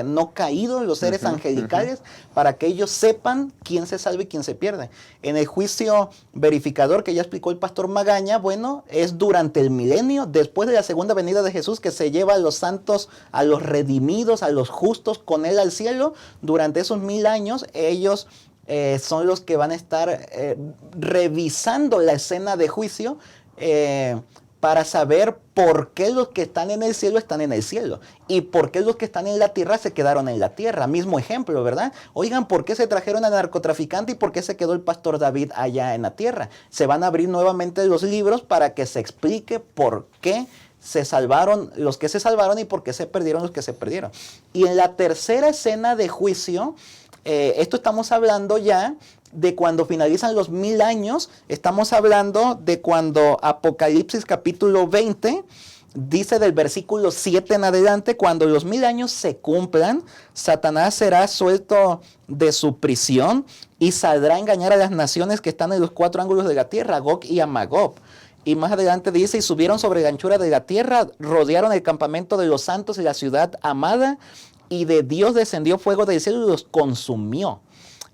no caídos, los seres angelicales, para que ellos sepan quién se salva y quién se pierde. En el juicio verificador que ya explicó el pastor Magaña, bueno, es durante el milenio, después de la segunda venida de Jesús, que se lleva a los santos, a los redimidos, a los justos con él al cielo. Durante esos 1000 años, ellos son los que van a estar revisando la escena de juicio, para saber por qué los que están en el cielo están en el cielo y por qué los que están en la tierra se quedaron en la tierra. Mismo ejemplo, ¿verdad? Oigan, ¿por qué se trajeron al narcotraficante y por qué se quedó el pastor David allá en la tierra? Se van a abrir nuevamente los libros para que se explique por qué se salvaron los que se salvaron y por qué se perdieron los que se perdieron. Y en la tercera escena de juicio, esto estamos hablando ya de cuando finalizan los 1000 años, estamos hablando de cuando Apocalipsis capítulo 20 dice del versículo 7 en adelante, cuando los 1000 años se cumplan, Satanás será suelto de su prisión y saldrá a engañar a las naciones que están en los 4 ángulos de la tierra, Gog y a Magog. Y más adelante dice, y subieron sobre la anchura de la tierra, rodearon el campamento de los santos y la ciudad amada, y de Dios descendió fuego del cielo y los consumió.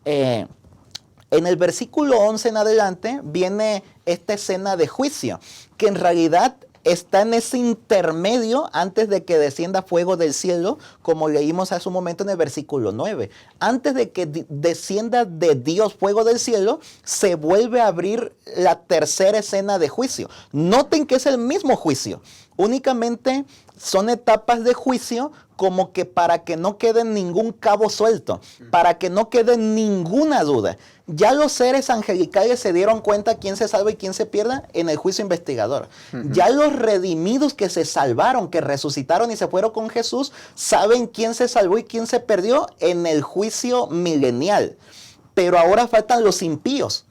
En el versículo 11 en adelante viene esta escena de juicio, que en realidad está en ese intermedio antes de que descienda fuego del cielo, como leímos hace un momento en el versículo 9. Antes de que descienda de Dios fuego del cielo, se vuelve a abrir la tercera escena de juicio. Noten que es el mismo juicio, únicamente son etapas de juicio como que para que no quede ningún cabo suelto, para que no quede ninguna duda. Ya los seres angelicales se dieron cuenta quién se salva y quién se pierda en el juicio investigador. Ya los redimidos que se salvaron, que resucitaron y se fueron con Jesús, saben quién se salvó y quién se perdió en el juicio milenial. Pero ahora faltan los impíos.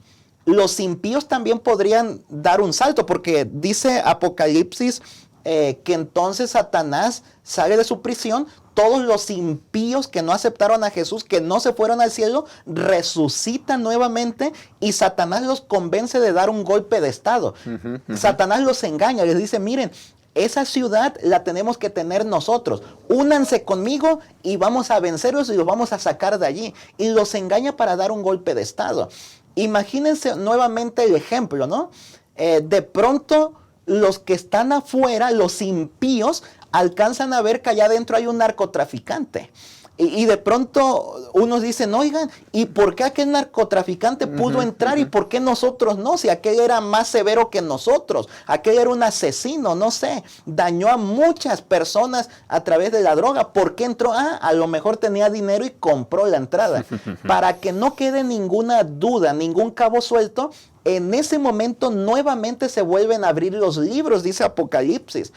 Los impíos también podrían dar un salto, porque dice Apocalipsis que entonces Satanás sale de su prisión, todos los impíos que no aceptaron a Jesús, que no se fueron al cielo, resucitan nuevamente y Satanás los convence de dar un golpe de estado. Satanás los engaña, les dice, miren, esa ciudad la tenemos que tener nosotros. Únanse conmigo y vamos a vencerlos y los vamos a sacar de allí. Y los engaña para dar un golpe de estado. Imagínense nuevamente el ejemplo, ¿no? De pronto los que están afuera, los impíos, alcanzan a ver que allá adentro hay un narcotraficante. Y de pronto unos dicen, oigan, ¿y por qué aquel narcotraficante pudo entrar y por qué nosotros no? Si aquel era más severo que nosotros, aquel era un asesino, no sé, dañó a muchas personas a través de la droga. ¿Por qué entró? A lo mejor tenía dinero y compró la entrada. Para que no quede ninguna duda, ningún cabo suelto, en ese momento nuevamente se vuelven a abrir los libros, dice Apocalipsis.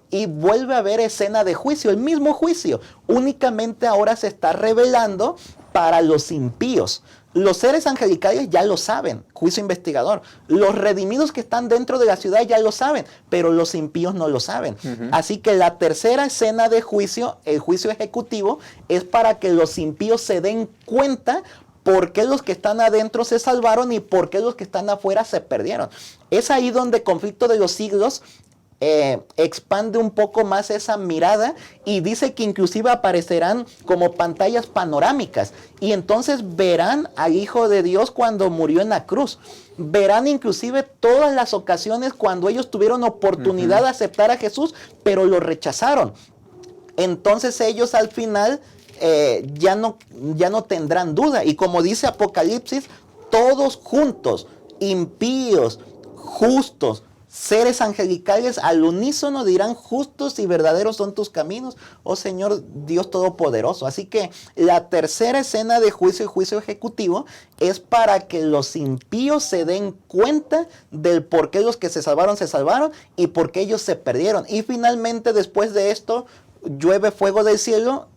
Y vuelve a haber escena de juicio, el mismo juicio. Únicamente ahora se está revelando para los impíos. Los seres angelicales ya lo saben, juicio investigador. Los redimidos que están dentro de la ciudad ya lo saben, pero los impíos no lo saben. Así que la tercera escena de juicio, el juicio ejecutivo, es para que los impíos se den cuenta por qué los que están adentro se salvaron y por qué los que están afuera se perdieron. Es ahí donde Conflicto de los Siglos expande un poco más esa mirada y dice que inclusive aparecerán como pantallas panorámicas y entonces verán al Hijo de Dios cuando murió en la cruz. Verán inclusive todas las ocasiones cuando ellos tuvieron oportunidad de aceptar a Jesús, pero lo rechazaron. Entonces ellos al final ya no tendrán duda. Y como dice Apocalipsis, todos juntos, impíos, justos, seres angelicales al unísono dirán, justos y verdaderos son tus caminos, oh Señor Dios Todopoderoso. Así que la tercera escena de juicio y juicio ejecutivo es para que los impíos se den cuenta del por qué los que se salvaron y por qué ellos se perdieron. Y finalmente después de esto llueve fuego del cielo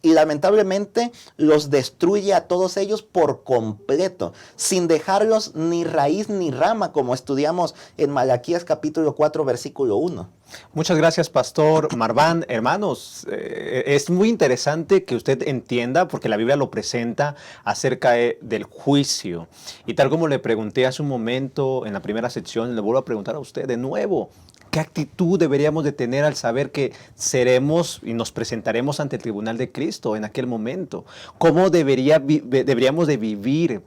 y lamentablemente los destruye a todos ellos por completo, sin dejarlos ni raíz ni rama, como estudiamos en Malaquías capítulo 4, versículo 1. Muchas gracias, Pastor Marván. Hermanos, es muy interesante que usted entienda, porque la Biblia lo presenta acerca del juicio. Y tal como le pregunté hace un momento en la primera sección, le vuelvo a preguntar a usted de nuevo. ¿Qué actitud deberíamos de tener al saber que seremos y nos presentaremos ante el tribunal de Cristo en aquel momento? ¿Cómo deberíamos de vivir?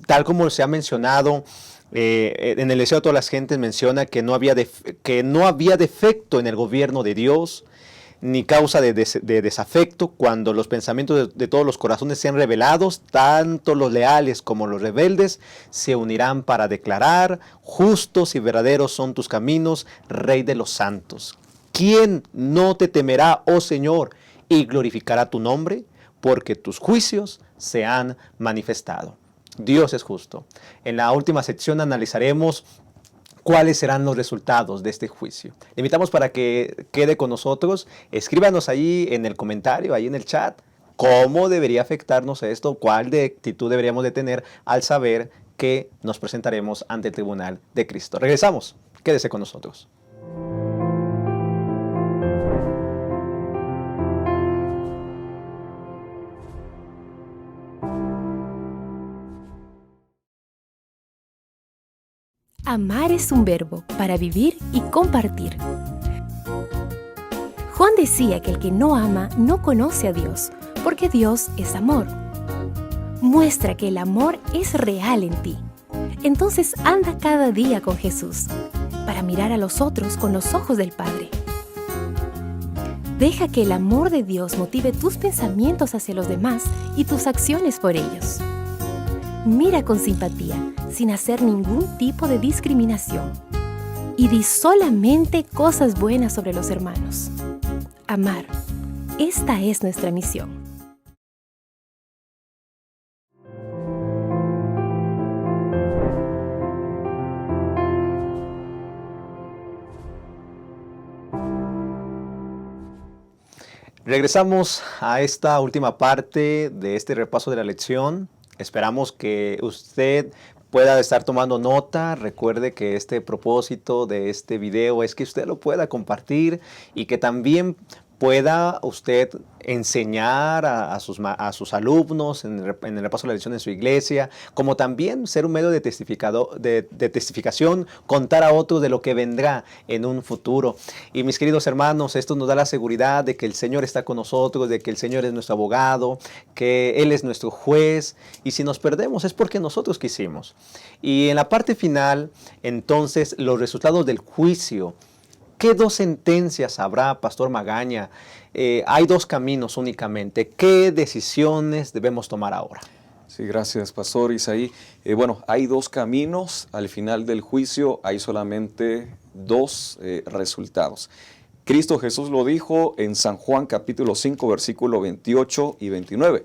Tal como se ha mencionado, en el deseo de todas las gentes menciona que no había defecto en el gobierno de Dios, ni causa de desafecto cuando los pensamientos de todos los corazones sean revelados, tanto los leales como los rebeldes se unirán para declarar: justos y verdaderos son tus caminos, Rey de los santos. ¿Quién no te temerá, oh Señor, y glorificará tu nombre? Porque tus juicios se han manifestado. Dios es justo. En la última sección analizaremos cuáles serán los resultados de este juicio. Le invitamos para que quede con nosotros. Escríbanos ahí en el comentario, ahí en el chat, cómo debería afectarnos esto, cuál de actitud deberíamos de tener al saber que nos presentaremos ante el tribunal de Cristo. Regresamos. Quédese con nosotros. Amar es un verbo para vivir y compartir. Juan decía que el que no ama no conoce a Dios, porque Dios es amor. Muestra que el amor es real en ti. Entonces anda cada día con Jesús, para mirar a los otros con los ojos del Padre. Deja que el amor de Dios motive tus pensamientos hacia los demás y tus acciones por ellos. Mira con simpatía, sin hacer ningún tipo de discriminación. Y di solamente cosas buenas sobre los hermanos. Amar. Esta es nuestra misión. Regresamos a esta última parte de este repaso de la lección. Esperamos que usted pueda estar tomando nota. Recuerde que este propósito de este video es que usted lo pueda compartir y que también pueda usted enseñar a sus alumnos en el repaso de la lección en su iglesia, como también ser un medio de testificación, contar a otros de lo que vendrá en un futuro. Y mis queridos hermanos, esto nos da la seguridad de que el Señor está con nosotros, de que el Señor es nuestro abogado, que Él es nuestro juez, y si nos perdemos es porque nosotros quisimos. Y en la parte final, entonces, los resultados del juicio. ¿Qué dos sentencias habrá, Pastor Magaña? Hay dos caminos únicamente. ¿Qué decisiones debemos tomar ahora? Sí, gracias, Pastor Isaí. Bueno, hay dos caminos. Al final del juicio hay solamente dos resultados. Cristo Jesús lo dijo en San Juan capítulo 5, versículo 28 y 29.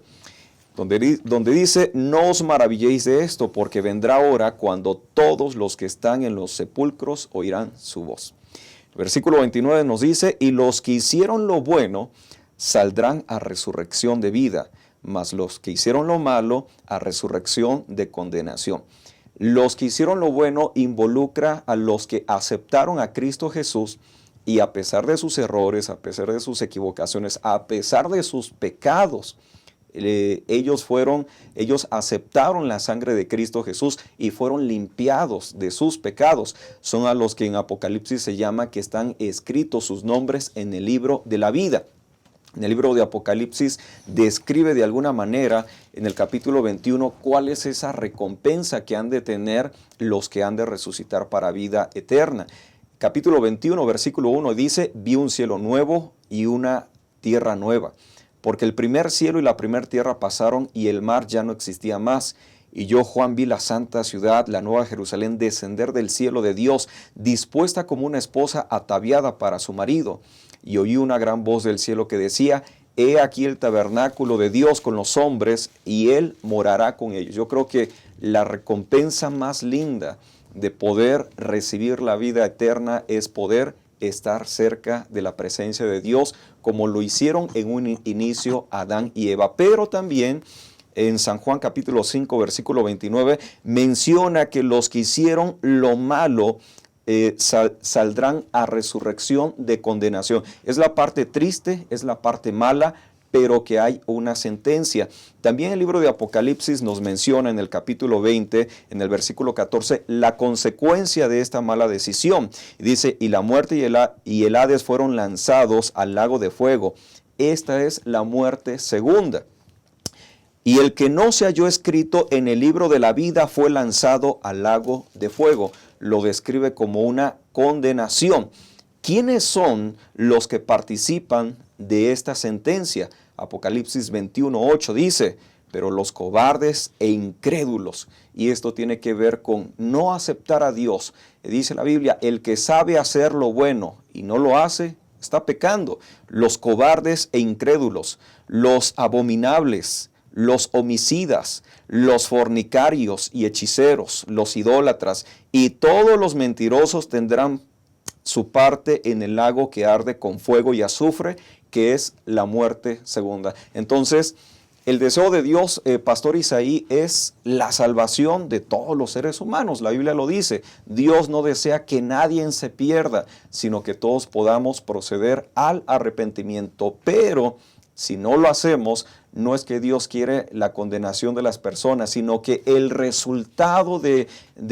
Donde dice: no os maravilléis de esto, porque vendrá hora cuando todos los que están en los sepulcros oirán su voz. Versículo 29 nos dice: y los que hicieron lo bueno saldrán a resurrección de vida, mas los que hicieron lo malo a resurrección de condenación. Los que hicieron lo bueno involucra a los que aceptaron a Cristo Jesús y a pesar de sus errores, a pesar de sus equivocaciones, a pesar de sus pecados, ellos aceptaron la sangre de Cristo Jesús y fueron limpiados de sus pecados. Son a los que en Apocalipsis se llama que están escritos sus nombres en el libro de la vida. En el libro de Apocalipsis describe de alguna manera en el capítulo 21 cuál es esa recompensa que han de tener los que han de resucitar para vida eterna. Capítulo 21, versículo 1 dice: vi un cielo nuevo y una tierra nueva, porque el primer cielo y la primera tierra pasaron y el mar ya no existía más. Y yo, Juan, vi la santa ciudad, la nueva Jerusalén, descender del cielo de Dios, dispuesta como una esposa ataviada para su marido. Y oí una gran voz del cielo que decía: he aquí el tabernáculo de Dios con los hombres, y Él morará con ellos. Yo creo que la recompensa más linda de poder recibir la vida eterna es poder estar cerca de la presencia de Dios, como lo hicieron en un inicio Adán y Eva. Pero también en San Juan capítulo 5, versículo 29, menciona que los que hicieron lo malo saldrán a resurrección de condenación. Es la parte triste, es la parte mala, pero que hay una sentencia. También el libro de Apocalipsis nos menciona en el capítulo 20, en el versículo 14, la consecuencia de esta mala decisión. Dice, y la muerte y el Hades fueron lanzados al lago de fuego. Esta es la muerte segunda. Y el que no se halló escrito en el libro de la vida fue lanzado al lago de fuego. Lo describe como una condenación. ¿Quiénes son los que participan de esta sentencia? Apocalipsis 21:8 dice, pero los cobardes e incrédulos. Y esto tiene que ver con no aceptar a Dios. Dice la Biblia, el que sabe hacer lo bueno y no lo hace, está pecando. Los cobardes e incrédulos, los abominables, los homicidas, los fornicarios y hechiceros, los idólatras y todos los mentirosos tendrán su parte en el lago que arde con fuego y azufre, que es la muerte segunda. Entonces, el deseo de Dios, Pastor Isaí, es la salvación de todos los seres humanos. La Biblia lo dice, Dios no desea que nadie se pierda, sino que todos podamos proceder al arrepentimiento. Pero si no lo hacemos, no es que Dios quiere la condenación de las personas, sino que el resultado de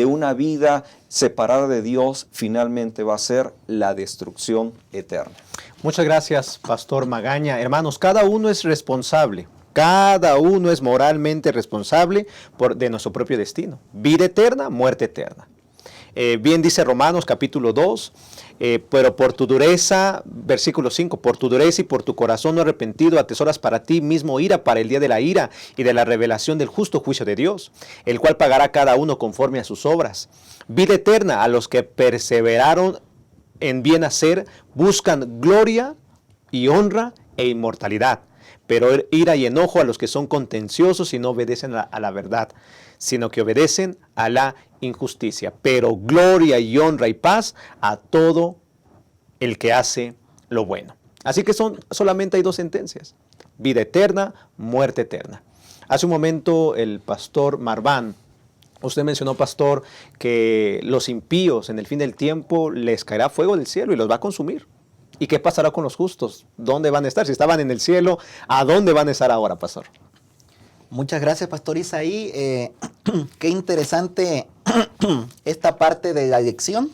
una vida separada de Dios finalmente va a ser la destrucción eterna. Muchas gracias, Pastor Magaña. Hermanos, cada uno es responsable. Cada uno es moralmente responsable de nuestro propio destino. Vida eterna, muerte eterna. Bien dice Romanos capítulo 2, pero por tu dureza, versículo 5, por tu dureza y por tu corazón no arrepentido atesoras para ti mismo ira para el día de la ira y de la revelación del justo juicio de Dios, el cual pagará cada uno conforme a sus obras. Vida eterna a los que perseveraron en bien hacer, buscan gloria y honra e inmortalidad. Pero ira y enojo a los que son contenciosos y no obedecen a la verdad, sino que obedecen a la injusticia. Pero gloria y honra y paz a todo el que hace lo bueno. Así que solamente hay dos sentencias: vida eterna, muerte eterna. Hace un momento el pastor Marván, usted mencionó, pastor, que los impíos en el fin del tiempo les caerá fuego del cielo y los va a consumir. ¿Y qué pasará con los justos? ¿Dónde van a estar? Si estaban en el cielo, ¿a dónde van a estar ahora, pastor? Muchas gracias, Pastor Isaí. Qué interesante esta parte de la lección.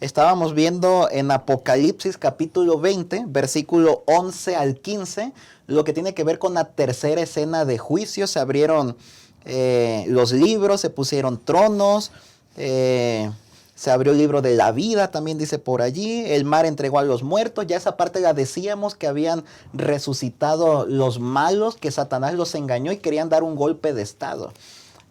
Estábamos viendo en Apocalipsis capítulo 20, versículo 11 al 15, lo que tiene que ver con la tercera escena de juicio. Se abrieron los libros, se pusieron tronos, se abrió el libro de la vida, también dice por allí. El mar entregó a los muertos. Ya esa parte la decíamos, que habían resucitado los malos, que Satanás los engañó y querían dar un golpe de estado.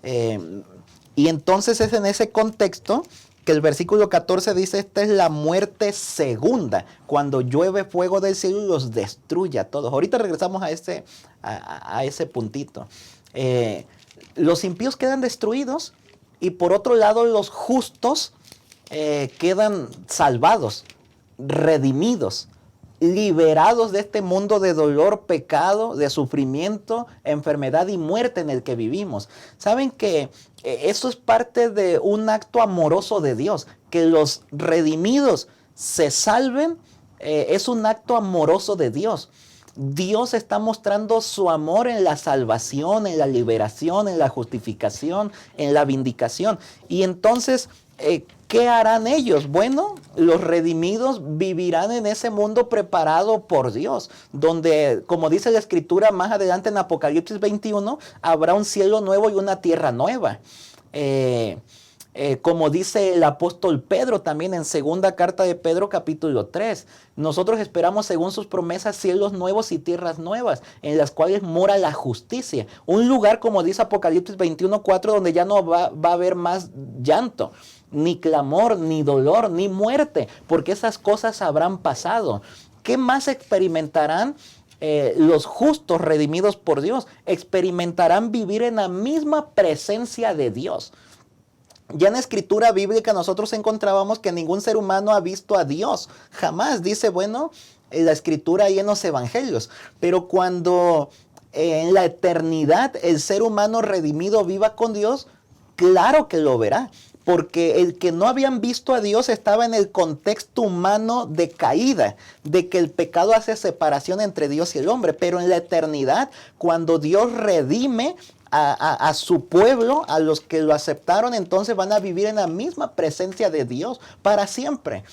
Y entonces es en ese contexto que el versículo 14 dice, esta es la muerte segunda, cuando llueve fuego del cielo y los destruye a todos. Ahorita regresamos a ese puntito. Los impíos quedan destruidos y por otro lado los justos quedan salvados, redimidos, liberados de este mundo de dolor, pecado, de sufrimiento, enfermedad y muerte en el que vivimos. ¿Saben que eso es parte de un acto amoroso de Dios? Que los redimidos se salven, es un acto amoroso de Dios. Dios está mostrando su amor en la salvación, en la liberación, en la justificación, en la vindicación. Y entonces, ¿qué harán ellos? Bueno, los redimidos vivirán en ese mundo preparado por Dios, donde, como dice la Escritura más adelante en Apocalipsis 21, habrá un cielo nuevo y una tierra nueva. Como dice el apóstol Pedro también en segunda carta de Pedro capítulo 3, nosotros esperamos según sus promesas cielos nuevos y tierras nuevas, en las cuales mora la justicia. Un lugar, como dice Apocalipsis 21:4, donde ya no va a haber más llanto, ni clamor, ni dolor, ni muerte, porque esas cosas habrán pasado. ¿Qué más experimentarán los justos redimidos por Dios? Experimentarán vivir en la misma presencia de Dios. Ya en la escritura bíblica nosotros encontrábamos que ningún ser humano ha visto a Dios. Jamás, dice, bueno, la escritura y en los evangelios. Pero cuando en la eternidad el ser humano redimido viva con Dios, claro que lo verá. porque el que no habían visto a Dios estaba en el contexto humano de caída, de que el pecado hace separación entre Dios y el hombre, pero en la eternidad, cuando Dios redime a su pueblo, a los que lo aceptaron, entonces van a vivir en la misma presencia de Dios para siempre.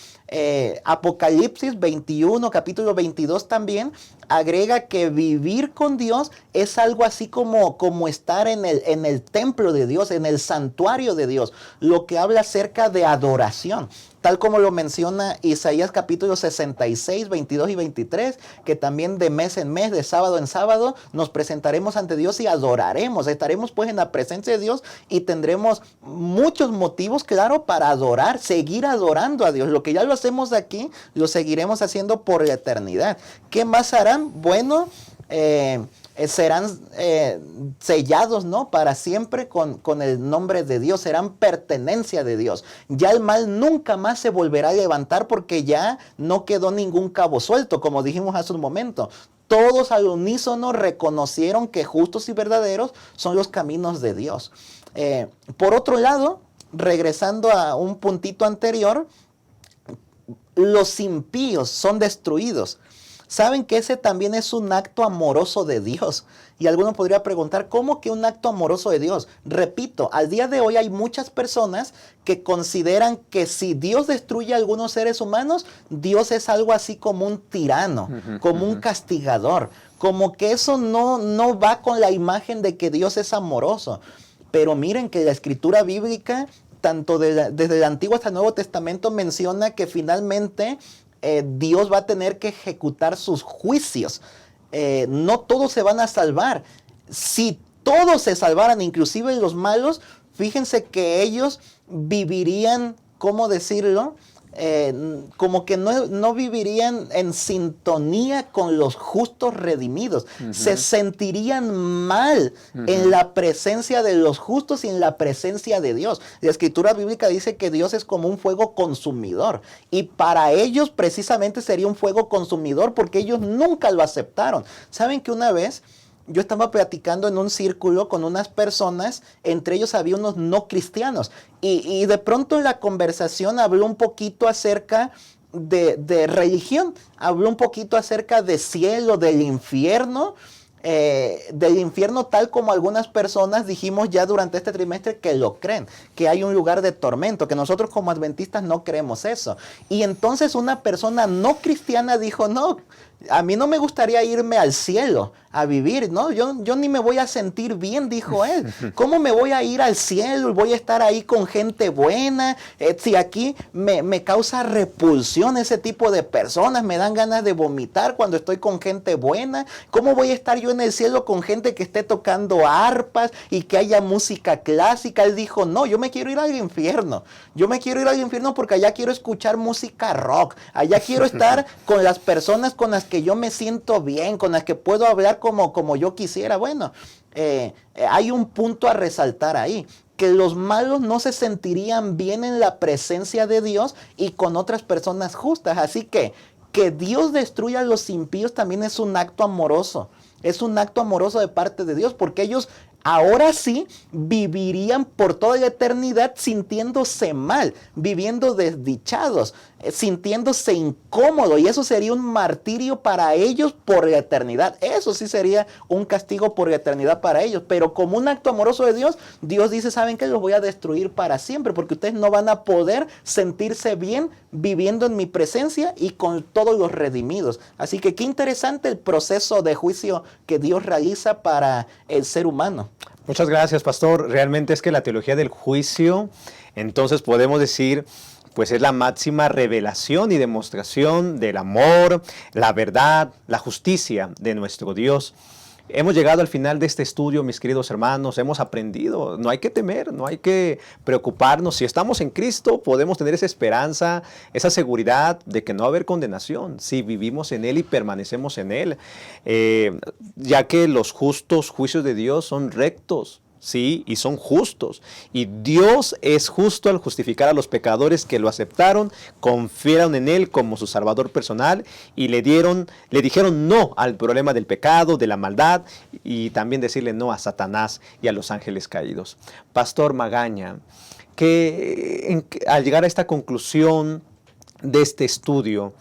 Apocalipsis 21, capítulo 22 también agrega que vivir con Dios es algo así como estar en el templo de Dios, en el santuario de Dios, lo que habla acerca de adoración. Tal como lo menciona Isaías capítulo 66, 22 y 23, que también de mes en mes, de sábado en sábado, nos presentaremos ante Dios y adoraremos. Estaremos pues en la presencia de Dios y tendremos muchos motivos, claro, para adorar, seguir adorando a Dios. Lo que ya lo hacemos aquí, lo seguiremos haciendo por la eternidad. ¿Qué más harán? Bueno, serán sellados, ¿no?, para siempre con el nombre de Dios, serán pertenencia de Dios. Ya el mal nunca más se volverá a levantar porque ya no quedó ningún cabo suelto, como dijimos hace un momento. Todos al unísono reconocieron que justos y verdaderos son los caminos de Dios. Por otro lado, regresando a un puntito anterior, los impíos son destruidos. Saben que ese también es un acto amoroso de Dios. Y alguno podría preguntar, ¿cómo que un acto amoroso de Dios? Repito, al día de hoy hay muchas personas que consideran que si Dios destruye a algunos seres humanos, Dios es algo así como un tirano, como un castigador. Como que eso no va con la imagen de que Dios es amoroso. Pero miren que la escritura bíblica, tanto desde el Antiguo hasta el Nuevo Testamento, menciona que finalmente Dios va a tener que ejecutar sus juicios. No todos se van a salvar. Si todos se salvaran, inclusive los malos, fíjense que ellos vivirían, ¿cómo decirlo? Como que no vivirían en sintonía con los justos redimidos. Se sentirían mal en la presencia de los justos y en la presencia de Dios. La escritura bíblica dice que Dios es como un fuego consumidor. Y para ellos precisamente sería un fuego consumidor porque ellos nunca lo aceptaron. ¿Saben que una vez yo estaba platicando en un círculo con unas personas, entre ellos había unos no cristianos, y de pronto en la conversación habló un poquito acerca de religión, habló un poquito acerca de cielo, del infierno tal como algunas personas dijimos ya durante este trimestre que lo creen, que hay un lugar de tormento, que nosotros como adventistas no creemos eso. Y entonces una persona no cristiana dijo, no, a mí no me gustaría irme al cielo a vivir, ¿no? Yo ni me voy a sentir bien, dijo él. ¿Cómo me voy a ir al cielo y voy a estar ahí con gente buena? Si aquí me causa repulsión ese tipo de personas, me dan ganas de vomitar cuando estoy con gente buena. ¿Cómo voy a estar yo en el cielo con gente que esté tocando arpas y que haya música clásica? Él dijo, no, yo me quiero ir al infierno. Yo me quiero ir al infierno porque allá quiero escuchar música rock. Allá quiero estar con las personas con las que yo me siento bien, con las que puedo hablar como yo quisiera. Bueno, hay un punto a resaltar ahí, que los malos no se sentirían bien en la presencia de Dios y con otras personas justas. Así que Dios destruya a los impíos también es un acto amoroso. Es un acto amoroso de parte de Dios, porque ellos ahora sí vivirían por toda la eternidad sintiéndose mal, viviendo desdichados, sintiéndose incómodos, y eso sería un martirio para ellos por la eternidad. Eso sí sería un castigo por la eternidad para ellos, pero como un acto amoroso de Dios, Dios dice, ¿saben qué? Los voy a destruir para siempre, porque ustedes no van a poder sentirse bien viviendo en mi presencia y con todos los redimidos. Así que qué interesante el proceso de juicio que Dios realiza para el ser humano. Muchas gracias, pastor. Realmente es que la teología del juicio, entonces podemos decir, pues es la máxima revelación y demostración del amor, la verdad, la justicia de nuestro Dios. Hemos llegado al final de este estudio, mis queridos hermanos, hemos aprendido, no hay que temer, no hay que preocuparnos. Si estamos en Cristo, podemos tener esa esperanza, esa seguridad de que no va a haber condenación, si vivimos en Él y permanecemos en Él, ya que los justos juicios de Dios son rectos. Sí, y son justos. Y Dios es justo al justificar a los pecadores que lo aceptaron, confiaron en Él como su Salvador personal y le dijeron no al problema del pecado, de la maldad, y también decirle no a Satanás y a los ángeles caídos. Pastor Magaña, Al llegar a esta conclusión de este estudio,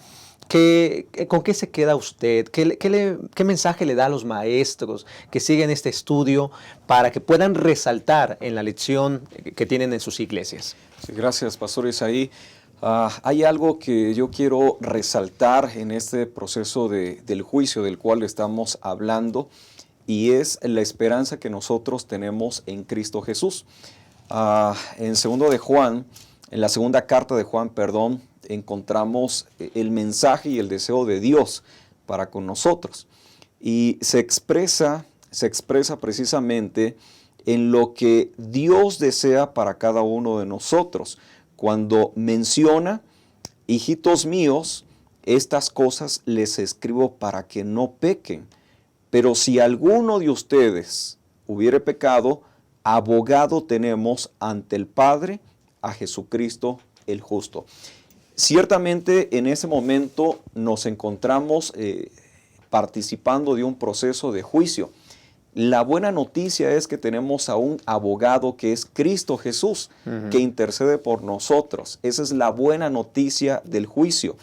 ¿con qué se queda usted? ¿Qué mensaje le da a los maestros que siguen este estudio para que puedan resaltar en la lección que tienen en sus iglesias? Sí, gracias, Pastor Isaí. Hay algo que yo quiero resaltar en este proceso del juicio del cual estamos hablando, y es la esperanza que nosotros tenemos en Cristo Jesús. En la segunda carta de Juan, encontramos el mensaje y el deseo de Dios para con nosotros. Y se expresa precisamente en lo que Dios desea para cada uno de nosotros. Cuando menciona, hijitos míos, estas cosas les escribo para que no pequen. Pero si alguno de ustedes hubiere pecado, abogado tenemos ante el Padre, a Jesucristo el justo. Ciertamente en ese momento nos encontramos participando de un proceso de juicio. La buena noticia es que tenemos a un abogado que es Cristo Jesús, que intercede por nosotros. Esa es la buena noticia del juicio.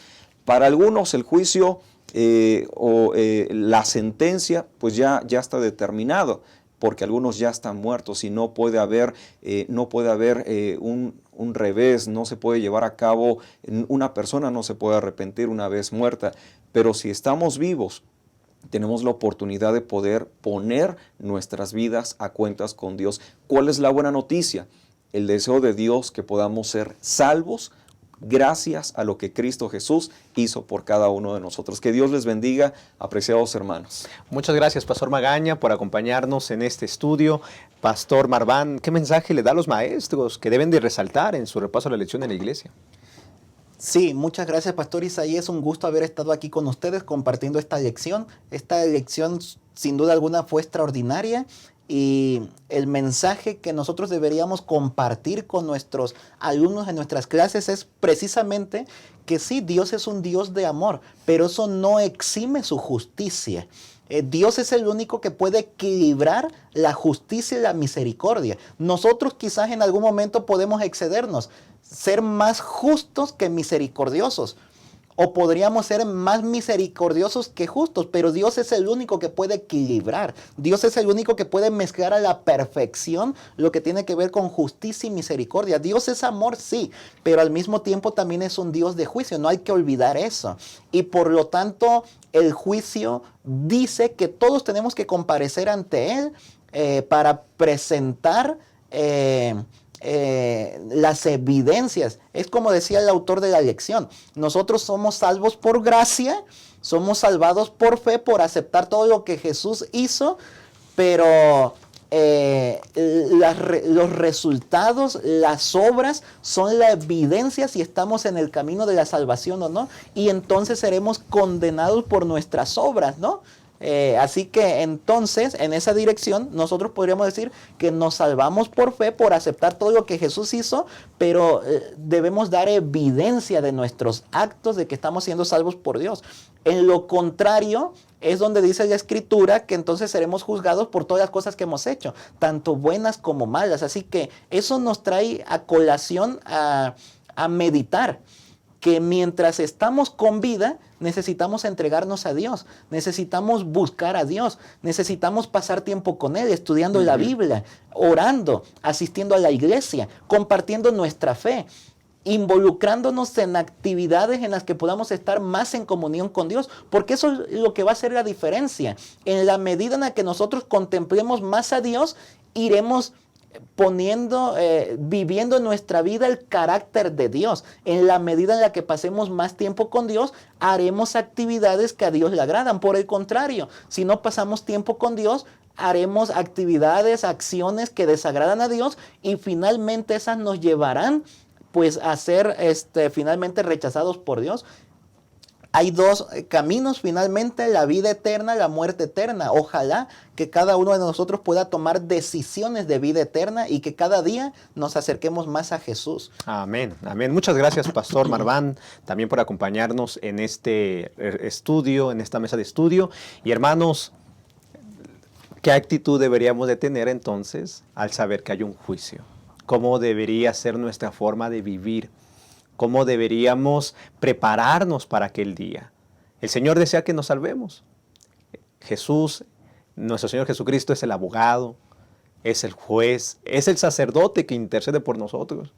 Para algunos el juicio la sentencia pues ya está determinado, porque algunos ya están muertos y no puede haber un revés, no se puede llevar a cabo, una persona no se puede arrepentir una vez muerta. Pero si estamos vivos, tenemos la oportunidad de poder poner nuestras vidas a cuentas con Dios. ¿Cuál es la buena noticia? El deseo de Dios que podamos ser salvos gracias a lo que Cristo Jesús hizo por cada uno de nosotros. Que Dios les bendiga, apreciados hermanos. Muchas gracias, Pastor Magaña, por acompañarnos en este estudio. Pastor Marván, ¿qué mensaje le da a los maestros que deben de resaltar en su repaso a la lección en la iglesia? Sí, muchas gracias, Pastor Isaí. Es un gusto haber estado aquí con ustedes compartiendo esta lección. Esta lección, sin duda alguna, fue extraordinaria. Y el mensaje que nosotros deberíamos compartir con nuestros alumnos en nuestras clases es precisamente que sí, Dios es un Dios de amor, pero eso no exime su justicia. Dios es el único que puede equilibrar la justicia y la misericordia. Nosotros quizás en algún momento podemos excedernos, ser más justos que misericordiosos. O podríamos ser más misericordiosos que justos, pero Dios es el único que puede equilibrar. Dios es el único que puede mezclar a la perfección lo que tiene que ver con justicia y misericordia. Dios es amor, sí, pero al mismo tiempo también es un Dios de juicio. No hay que olvidar eso. Y por lo tanto, el juicio dice que todos tenemos que comparecer ante Él para presentar las evidencias. Es como decía el autor de la lección, nosotros somos salvos por gracia, somos salvados por fe, por aceptar todo lo que Jesús hizo, pero los resultados, las obras son la evidencia si estamos en el camino de la salvación o no, y entonces seremos condenados por nuestras obras, ¿no? Así que entonces, en esa dirección, nosotros podríamos decir que nos salvamos por fe, por aceptar todo lo que Jesús hizo, pero debemos dar evidencia de nuestros actos de que estamos siendo salvos por Dios. En lo contrario, es donde dice la Escritura que entonces seremos juzgados por todas las cosas que hemos hecho, tanto buenas como malas. Así que eso nos trae a colación a meditar que mientras estamos con vida, necesitamos entregarnos a Dios, necesitamos buscar a Dios, necesitamos pasar tiempo con Él, estudiando la Biblia, orando, asistiendo a la iglesia, compartiendo nuestra fe, involucrándonos en actividades en las que podamos estar más en comunión con Dios, porque eso es lo que va a hacer la diferencia. En la medida en la que nosotros contemplemos más a Dios, iremos viviendo en nuestra vida el carácter de Dios. En la medida en la que pasemos más tiempo con Dios, haremos actividades que a Dios le agradan. Por el contrario, si no pasamos tiempo con Dios, haremos actividades, acciones que desagradan a Dios, y finalmente esas nos llevarán pues a ser finalmente rechazados por Dios. Hay dos caminos finalmente, la vida eterna, la muerte eterna. Ojalá que cada uno de nosotros pueda tomar decisiones de vida eterna y que cada día nos acerquemos más a Jesús. Amén, amén. Muchas gracias, Pastor Marván, también por acompañarnos en este estudio, en esta mesa de estudio. Y hermanos, ¿qué actitud deberíamos de tener entonces al saber que hay un juicio? cómo debería ser nuestra forma de vivir, cómo deberíamos prepararnos para aquel día. El Señor desea que nos salvemos. Jesús, nuestro Señor Jesucristo, es el abogado, es el juez, es el sacerdote que intercede por nosotros.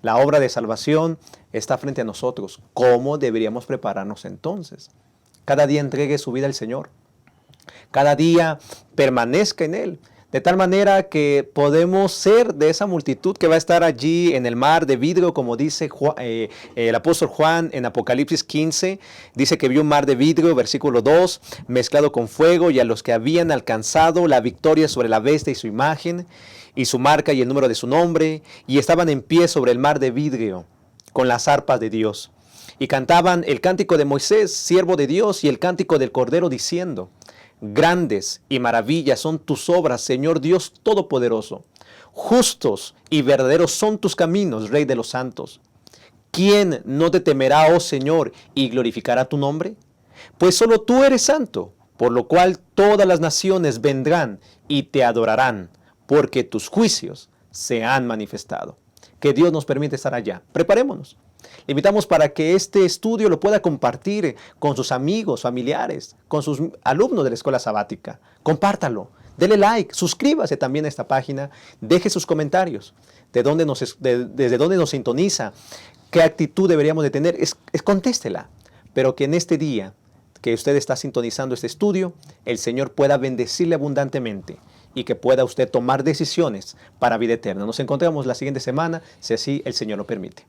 La obra de salvación está frente a nosotros. ¿Cómo deberíamos prepararnos entonces? Cada día entregue su vida al Señor. Cada día permanezca en Él. De tal manera que podemos ser de esa multitud que va a estar allí en el mar de vidrio, como dice el apóstol Juan en Apocalipsis 15. Dice que vio un mar de vidrio, versículo 2, mezclado con fuego, y a los que habían alcanzado la victoria sobre la bestia y su imagen, y su marca y el número de su nombre, y estaban en pie sobre el mar de vidrio, con las arpas de Dios. Y cantaban el cántico de Moisés, siervo de Dios, y el cántico del Cordero, diciendo: grandes y maravillas son tus obras, Señor Dios Todopoderoso. Justos y verdaderos son tus caminos, Rey de los santos. ¿Quién no te temerá, oh Señor, y glorificará tu nombre? Pues solo tú eres santo, por lo cual todas las naciones vendrán y te adorarán, porque tus juicios se han manifestado. Que Dios nos permite estar allá. Preparémonos. Le invitamos para que este estudio lo pueda compartir con sus amigos, familiares, con sus alumnos de la escuela sabática. Compártalo, dele like, suscríbase también a esta página, deje sus comentarios, desde dónde nos sintoniza, qué actitud deberíamos de tener, contéstela. Pero que en este día que usted está sintonizando este estudio, el Señor pueda bendecirle abundantemente y que pueda usted tomar decisiones para vida eterna. Nos encontramos la siguiente semana, si así el Señor lo permite.